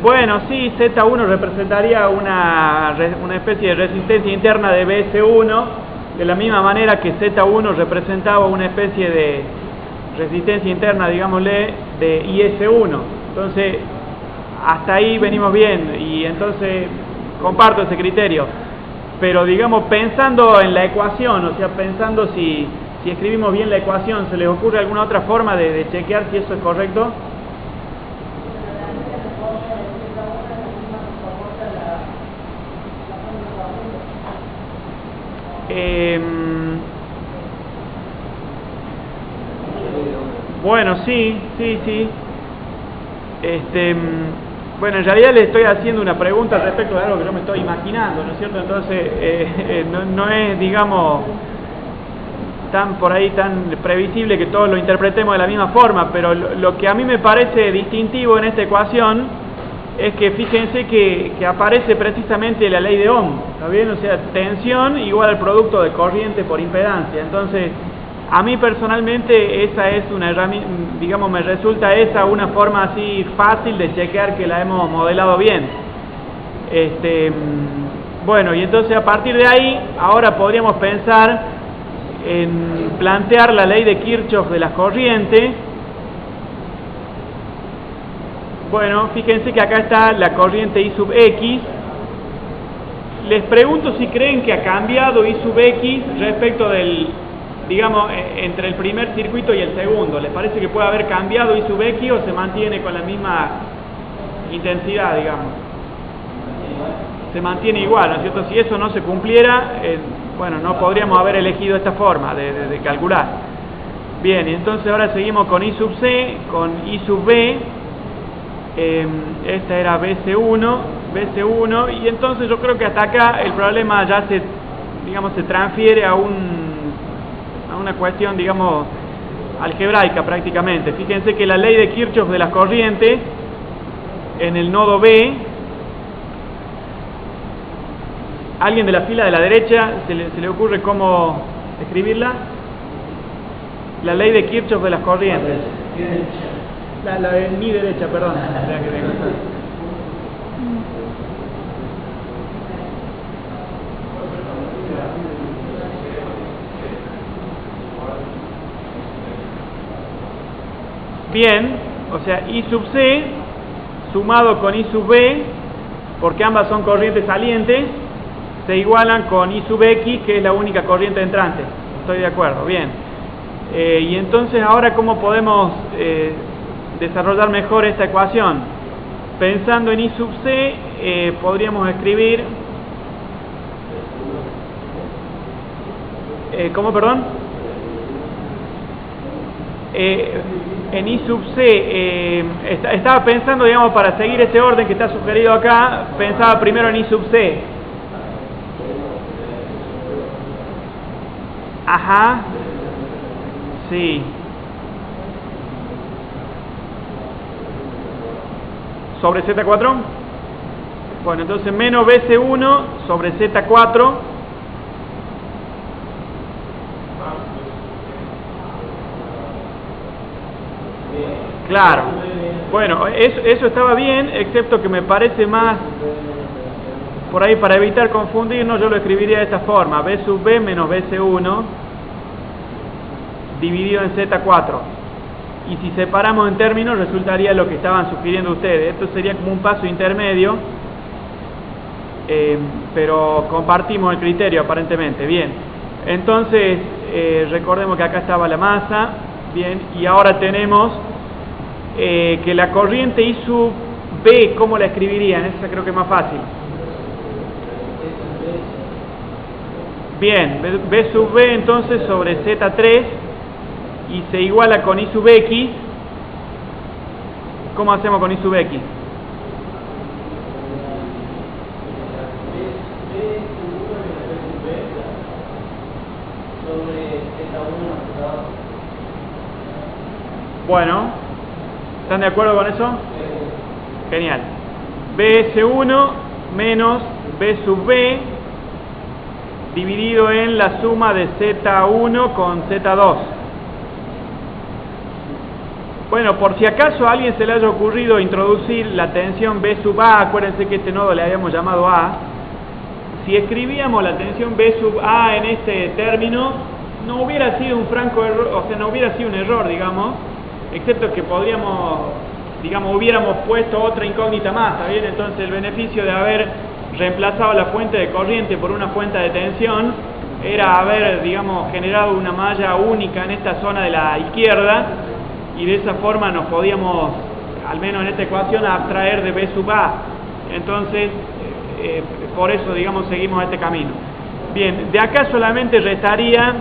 Bueno, sí, Z1 representaría una especie de resistencia interna de BS1, de la misma manera que Z1 representaba una especie de resistencia interna, digámosle, de IS1. Entonces, hasta ahí venimos bien, y entonces comparto ese criterio. Pero, digamos, pensando en la ecuación, o sea, pensando si escribimos bien la ecuación, ¿se les ocurre alguna otra forma de chequear si eso es correcto? Bueno, sí. Bueno, en realidad le estoy haciendo una pregunta respecto de algo que yo me estoy imaginando, ¿no es cierto? Entonces, no es, digamos, tan previsible que todos lo interpretemos de la misma forma, pero lo que a mí me parece distintivo en esta ecuación es que fíjense que aparece precisamente la ley de Ohm, ¿está bien? O sea, tensión igual al producto de corriente por impedancia. Entonces, a mí personalmente esa es una herramienta, digamos, me resulta esa una forma así fácil de chequear que la hemos modelado bien. Bueno, y entonces a partir de ahí, ahora podríamos pensar en plantear la ley de Kirchhoff de las corrientes. Bueno, fíjense que acá está la corriente I sub X. Les pregunto si creen que ha cambiado I sub X respecto del, digamos, entre el primer circuito y el segundo. ¿Les parece que puede haber cambiado I sub X o se mantiene con la misma intensidad, digamos? Se mantiene igual, ¿no es cierto? Si eso no se cumpliera, bueno, no podríamos haber elegido esta forma de calcular. Bien, entonces ahora seguimos con I sub C, con I sub B. Esta era BC1, y entonces yo creo que hasta acá el problema ya se transfiere a una cuestión, digamos, algebraica prácticamente. Fíjense que la ley de Kirchhoff de las corrientes en el nodo B, ¿alguien de la fila de la derecha se le ocurre cómo escribirla? La ley de Kirchhoff de las corrientes. La de mi derecha, perdón. Bien, o sea, I sub C sumado con I sub B, porque ambas son corrientes salientes, se igualan con I sub X, que es la única corriente entrante. Estoy de acuerdo, bien. Y entonces ahora, ¿cómo podemos desarrollar mejor esta ecuación? Pensando en I sub C, podríamos escribir... ¿Cómo, perdón? En I sub C, estaba pensando, digamos, para seguir este orden que está sugerido acá, pensaba primero en I sub C. Ajá. Sí. ¿Sobre Z4? Bueno, entonces menos BC1 sobre Z4. Claro. Bueno, eso estaba bien, excepto que me parece más, por ahí para evitar confundirnos, yo lo escribiría de esta forma: B sub B menos BC1 dividido en Z4. Y si separamos en términos, resultaría lo que estaban sugiriendo ustedes. Esto sería como un paso intermedio, pero compartimos el criterio aparentemente. Bien, entonces recordemos que acá estaba la masa. Bien, y ahora tenemos que la corriente I sub B, ¿cómo la escribirían? Esa creo que es más fácil. Bien, B sub B entonces sobre Z3, y se iguala con I sub X. ¿Cómo hacemos con I sub X? Bueno, ¿están de acuerdo con eso? Genial. BS1 menos B sub B dividido en la suma de Z1 con Z2. Bueno, por si acaso a alguien se le haya ocurrido introducir la tensión B sub A, acuérdense que este nodo le habíamos llamado A. Si escribíamos la tensión B sub A en este término, no hubiera sido un franco error, o sea, no hubiera sido un error, digamos, excepto que podríamos, digamos, hubiéramos puesto otra incógnita más, ¿está bien? Entonces el beneficio de haber reemplazado la fuente de corriente por una fuente de tensión era haber, digamos, generado una malla única en esta zona de la izquierda, y de esa forma nos podíamos, al menos en esta ecuación, abstraer de B sub A. Entonces, por eso, digamos, seguimos este camino. Bien, de acá solamente restaría...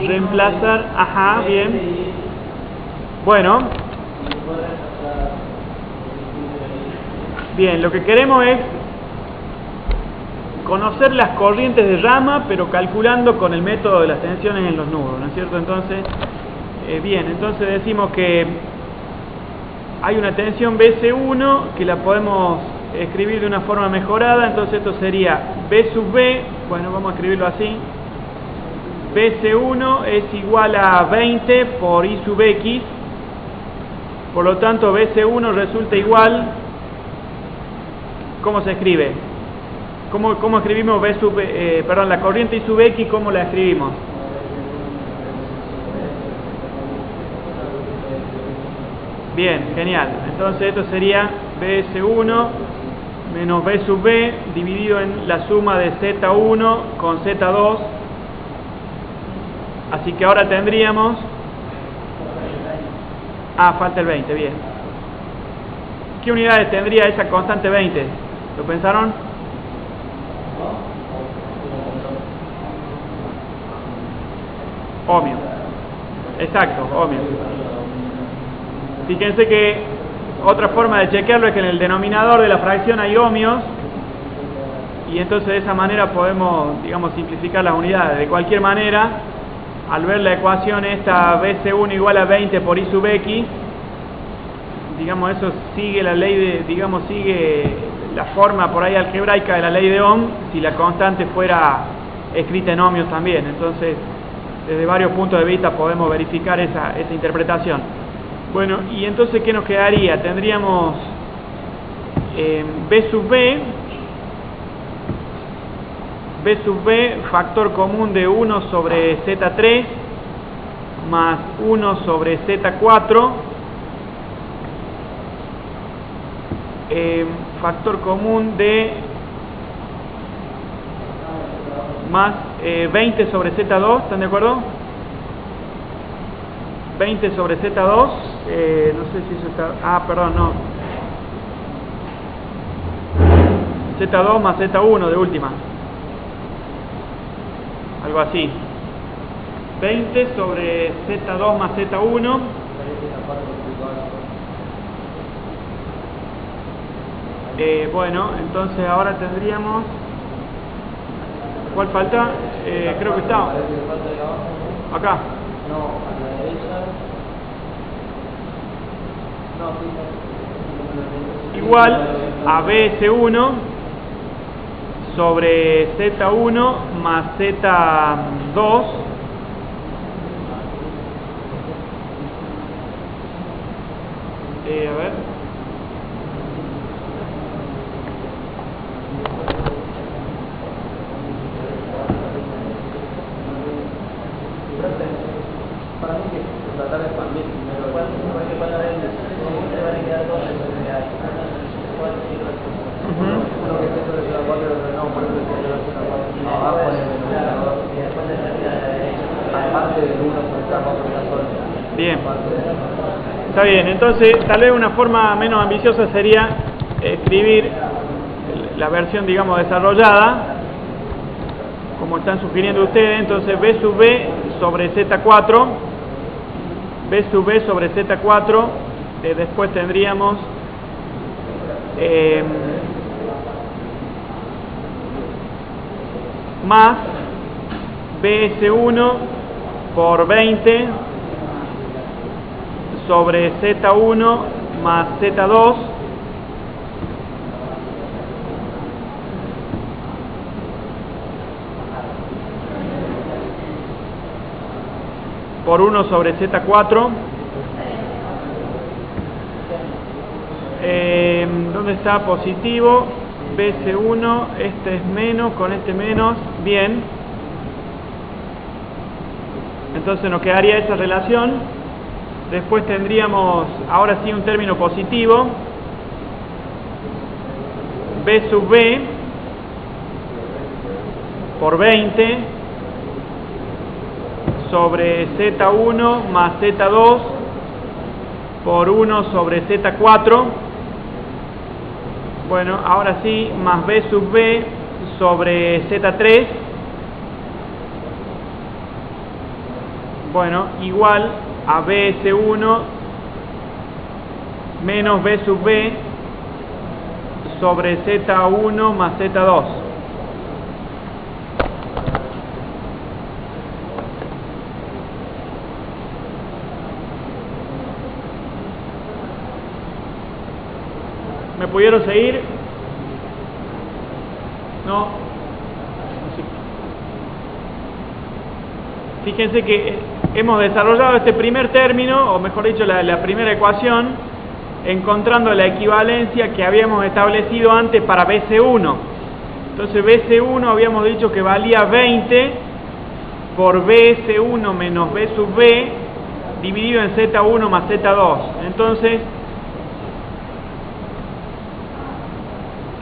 reemplazar, ajá, bien. Bueno, bien, lo que queremos es conocer las corrientes de rama, pero calculando con el método de las tensiones en los nudos, ¿no es cierto? Entonces, bien, entonces decimos que hay una tensión BC1 que la podemos escribir de una forma mejorada. Entonces esto sería B sub B, bueno, vamos a escribirlo así: BC1 es igual a 20 por I sub X, por lo tanto BC1 resulta igual, ¿cómo se escribe? ¿Cómo escribimos B sub, perdón, la corriente I sub X, cómo la escribimos? Bien, genial. Entonces esto sería BS1 menos B sub B dividido en la suma de Z1 con Z2. Así que ahora tendríamos... Ah, falta el 20, bien. ¿Qué unidades tendría esa constante 20? ¿Lo pensaron? Ohmio. Exacto, ohmio. Fíjense que otra forma de chequearlo es que en el denominador de la fracción hay ohmios, y entonces de esa manera podemos, digamos, simplificar las unidades. De cualquier manera, al ver la ecuación esta BC1 igual a 20 por I sub X, digamos, eso sigue la ley de, digamos, sigue la forma por ahí algebraica de la ley de Ohm si la constante fuera escrita en ohmios también. Entonces, desde varios puntos de vista podemos verificar esa interpretación. Bueno, y entonces, ¿qué nos quedaría? Tendríamos B sub B, factor común de 1 sobre Z3 más 1 sobre Z4, factor común de más 20 sobre Z2, ¿están de acuerdo? 20 sobre Z2, no sé si eso está, perdón, no. Z2 más Z1 de última. Algo así. 20 sobre Z2 más Z1. Bueno, entonces ahora tendríamos... ¿Cuál falta? Creo que está. Acá. No, a la derecha. No, igual a BS1 sobre Z1 más Z2 a ver. Para mí que tratar de expandir primero. Porque van a ver, se van a quedar todas las posibilidades. Uno que esté sobre la 4 y otro no, por eso que esté sobre la 4. Abajo en el denominador. Y después de salir a la derecha. Aparte del 1 sobre la 4 de la sola. Bien. Está bien, entonces tal vez una forma menos ambiciosa sería escribir la versión, digamos, desarrollada, como están sugiriendo ustedes. Entonces B sub B sobre Z4, B sub B sobre Z4, después tendríamos más BS1 por 20 sobre Z1 más Z2 por 1 sobre Z4. ¿Dónde está positivo? BS1, este es menos, con este menos, bien. Entonces nos quedaría esa relación. Después tendríamos, ahora sí, un término positivo. B sub B por 20 sobre Z1 más Z2 por 1 sobre Z4. Bueno, ahora sí, más B sub B sobre Z3. Bueno, igual a BS1 menos B sub B sobre Z1 más Z2. ¿Me pudieron seguir? No. Fíjense que hemos desarrollado este primer término, o mejor dicho, la primera ecuación, encontrando la equivalencia que habíamos establecido antes para BC1. Entonces BC1 habíamos dicho que valía 20 por BS1 menos B sub B dividido en Z1 más Z2. Entonces,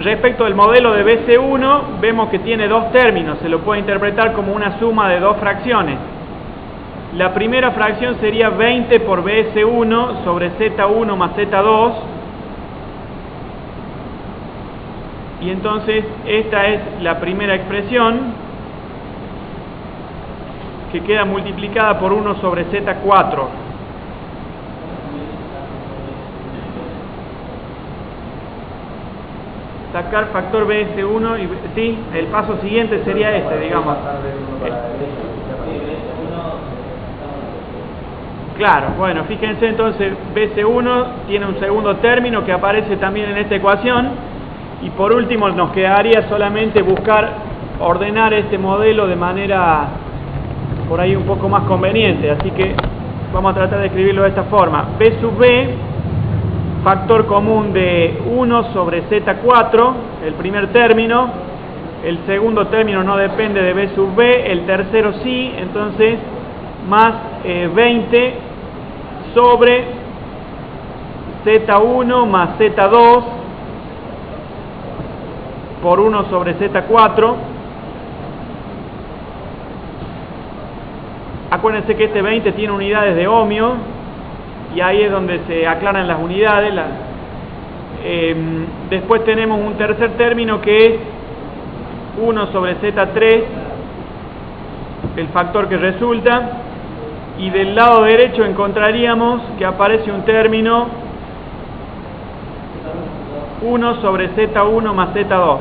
respecto del modelo de BC1, vemos que tiene dos términos, se lo puede interpretar como una suma de dos fracciones. La primera fracción sería 20 por BS1 sobre Z1 más Z2. Y entonces esta es la primera expresión que queda multiplicada por 1 sobre Z4. Sacar factor BS1 y sí, el paso siguiente sería este, digamos. Claro, bueno, fíjense entonces, BC1 tiene un segundo término que aparece también en esta ecuación, Y por último nos quedaría solamente buscar ordenar este modelo de manera por ahí un poco más conveniente, así que vamos a tratar de escribirlo de esta forma. B sub B, factor común de 1 sobre Z4, el primer término, el segundo término no depende de B sub B, el tercero sí, entonces más 20 sobre Z1 más Z2 por 1 sobre Z4. Acuérdense que este 20 tiene unidades de ohmio y ahí es donde se aclaran las unidades. Después tenemos un tercer término que es 1 sobre Z3, el factor que resulta, y del lado derecho encontraríamos que aparece un término 1 sobre Z1 más Z2.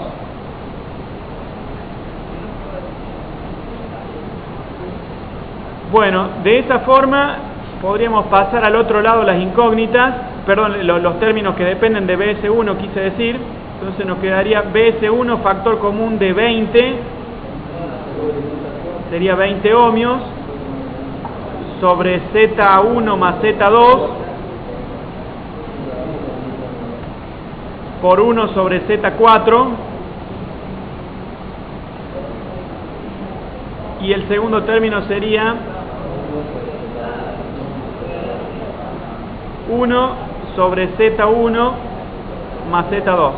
Bueno, de esa forma podríamos pasar al otro lado las incógnitas, perdón, los términos que dependen de BS1 quise decir, entonces nos quedaría BS1 factor común de 20, sería 20 ohmios, sobre Z1 más Z2 por 1 sobre Z4, y el segundo término sería 1 sobre Z1 más Z2.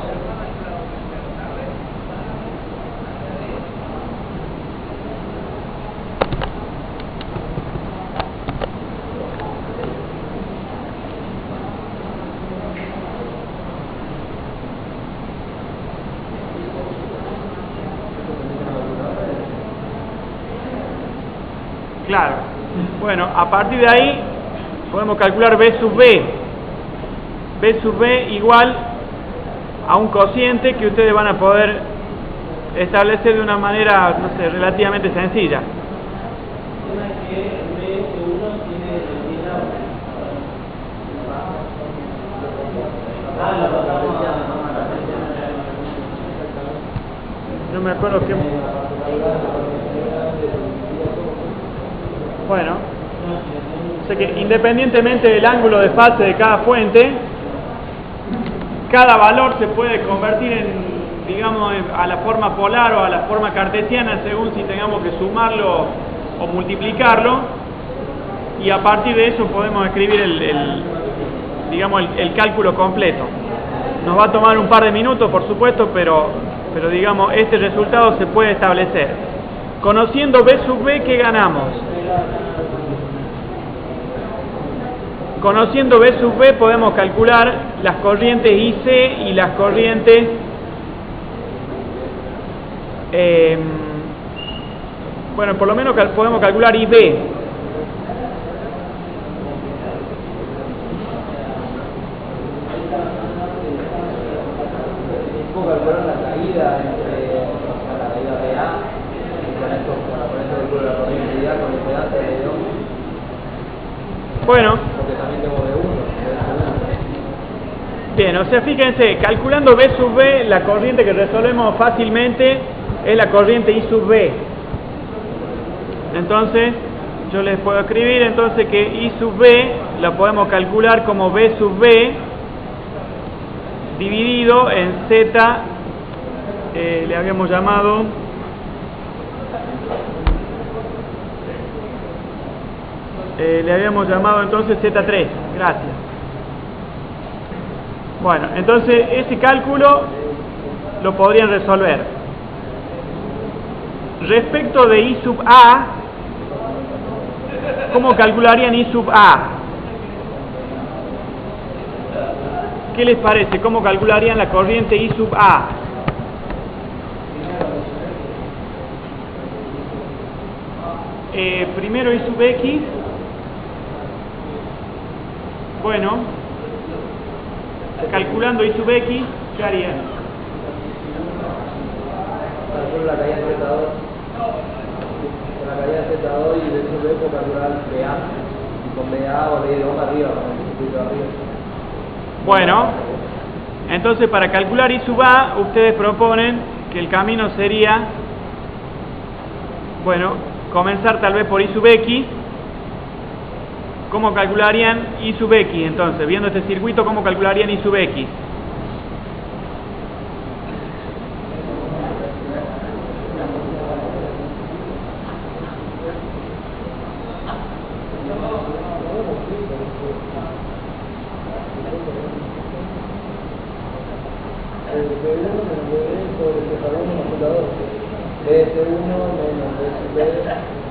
Claro. Bueno, a partir de ahí podemos calcular B sub B. B sub B igual a un cociente que ustedes van a poder establecer de una manera, no sé, relativamente sencilla. No me acuerdo qué... Bueno, o sea que independientemente del ángulo de fase de cada fuente, cada valor se puede convertir en, digamos, a la forma polar o a la forma cartesiana según si tengamos que sumarlo o multiplicarlo, y a partir de eso podemos escribir el cálculo completo. Nos va a tomar un par de minutos, por supuesto, pero digamos, este resultado se puede establecer. Conociendo B sub B, ¿qué ganamos? Conociendo B sub B podemos calcular las corrientes IC y las corrientes bueno, por lo menos podemos calcular IB. ¿Cómo calcular la caída entre la caída de A y con esto, con la corriente del culo de la corriente de A con el pedante de 2? Bueno. Porque también tengo B1. Bien, o sea, fíjense, calculando B sub B, la corriente que resolvemos fácilmente es la corriente I sub B. Entonces, yo les puedo escribir entonces que I sub B la podemos calcular como B sub B dividido en Z, le habíamos llamado entonces Z3, gracias. Bueno, entonces ese cálculo lo podrían resolver. Respecto de I sub A, ¿cómo calcularían I sub A? ¿Qué les parece? ¿Cómo calcularían la corriente I sub A? Primero I sub X. Bueno, calculando I sub X, ¿qué harían? Calculo la caída de Z2. Con la caída de Z2 y B sub B puedo calcular BA. Y con BA o B2 arriba, con el circuito arriba. Bueno, Entonces, para calcular I sub A, ustedes proponen que el camino sería, bueno, comenzar tal vez por I sub X. ¿Cómo calcularían I sub X? Entonces, viendo este circuito, ¿cómo calcularían I sub X?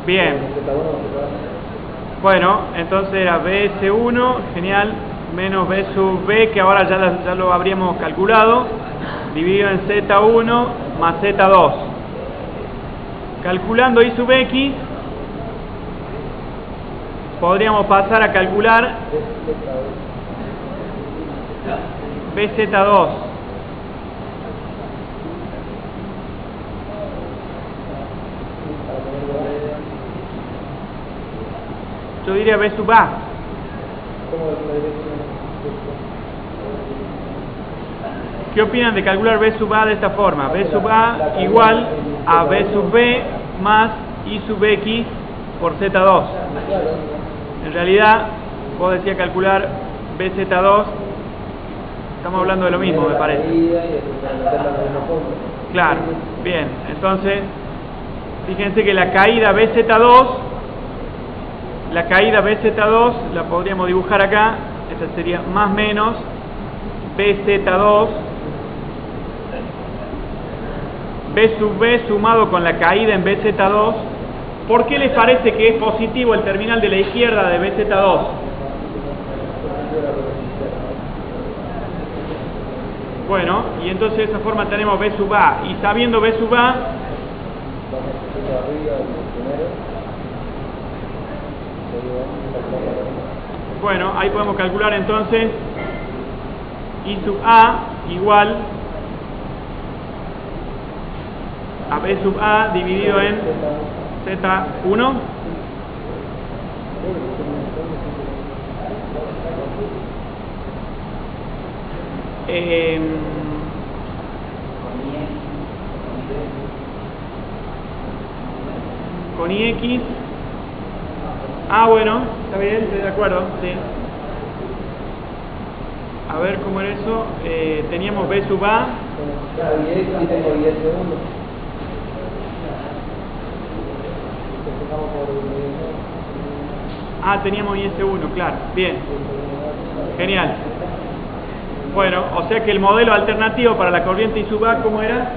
Bien. Bueno, entonces era BS1, genial, menos B sub B, que ahora ya lo habríamos calculado, dividido en Z1 más Z2. Calculando I sub X, podríamos pasar a calcular BZ2. Yo diría B sub A. ¿Qué opinan de calcular B sub A de esta forma? B sub A igual a B sub B más I sub X por Z2. En realidad, vos decías calcular BZ2, estamos hablando de lo mismo, me parece. Claro, bien, entonces, fíjense que la caída BZ2, la podríamos dibujar acá, esta sería más menos BZ2, B sub B sumado con la caída en BZ2. ¿Por qué les parece que es positivo el terminal de la izquierda de BZ2? Bueno, y entonces de esa forma tenemos B sub A, y sabiendo B sub A, bueno, ahí podemos calcular entonces I sub A igual a B sub A dividido en Z1. Con IX. Ah, bueno, está bien, estoy de acuerdo, sí. A ver cómo era eso. Teníamos B sub A. Ah, teníamos IS1, claro. Bien. Genial. Bueno, o sea que el modelo alternativo para la corriente I sub A, ¿cómo era?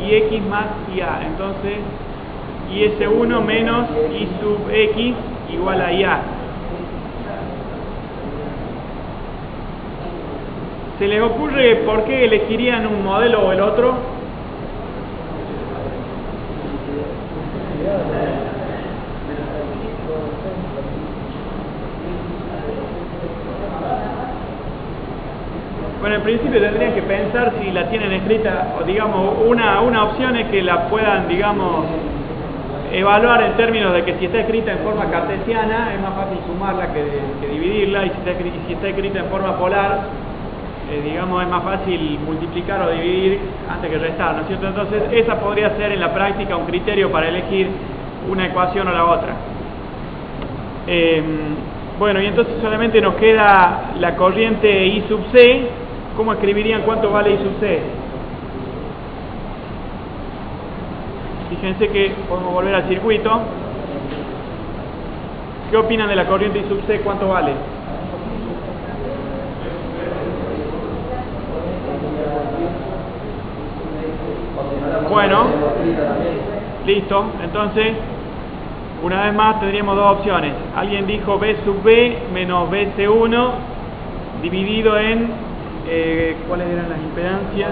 IX más IA. Entonces, IS1 menos I sub X igual a IA. ¿Se les ocurre por qué elegirían un modelo o el otro? Bueno, en principio tendrían que pensar si la tienen escrita, o digamos, una opción es que la puedan, digamos, evaluar en términos de que si está escrita en forma cartesiana es más fácil sumarla que dividirla, y si está escrita en forma polar, digamos, es más fácil multiplicar o dividir antes que restar, ¿no es cierto? Entonces, esa podría ser en la práctica un criterio para elegir una ecuación o la otra. Bueno, y entonces solamente nos queda la corriente I sub C. ¿Cómo escribirían cuánto vale I sub C? Fíjense que podemos volver al circuito. ¿Qué opinan de la corriente I sub C? ¿Cuánto vale? Bueno, listo. Entonces, una vez más tendríamos dos opciones. Alguien dijo B sub B menos BC1 dividido en, ¿cuáles eran las impedancias?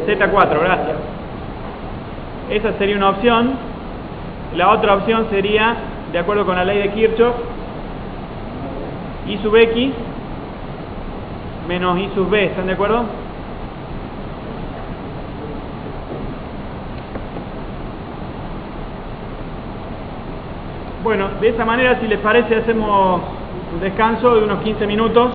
Z4, gracias. Esa sería una opción. La otra opción sería, de acuerdo con la ley de Kirchhoff, I sub X menos I sub B. ¿Están de acuerdo? Bueno, de esa manera, si les parece, hacemos un descanso de unos 15 minutos.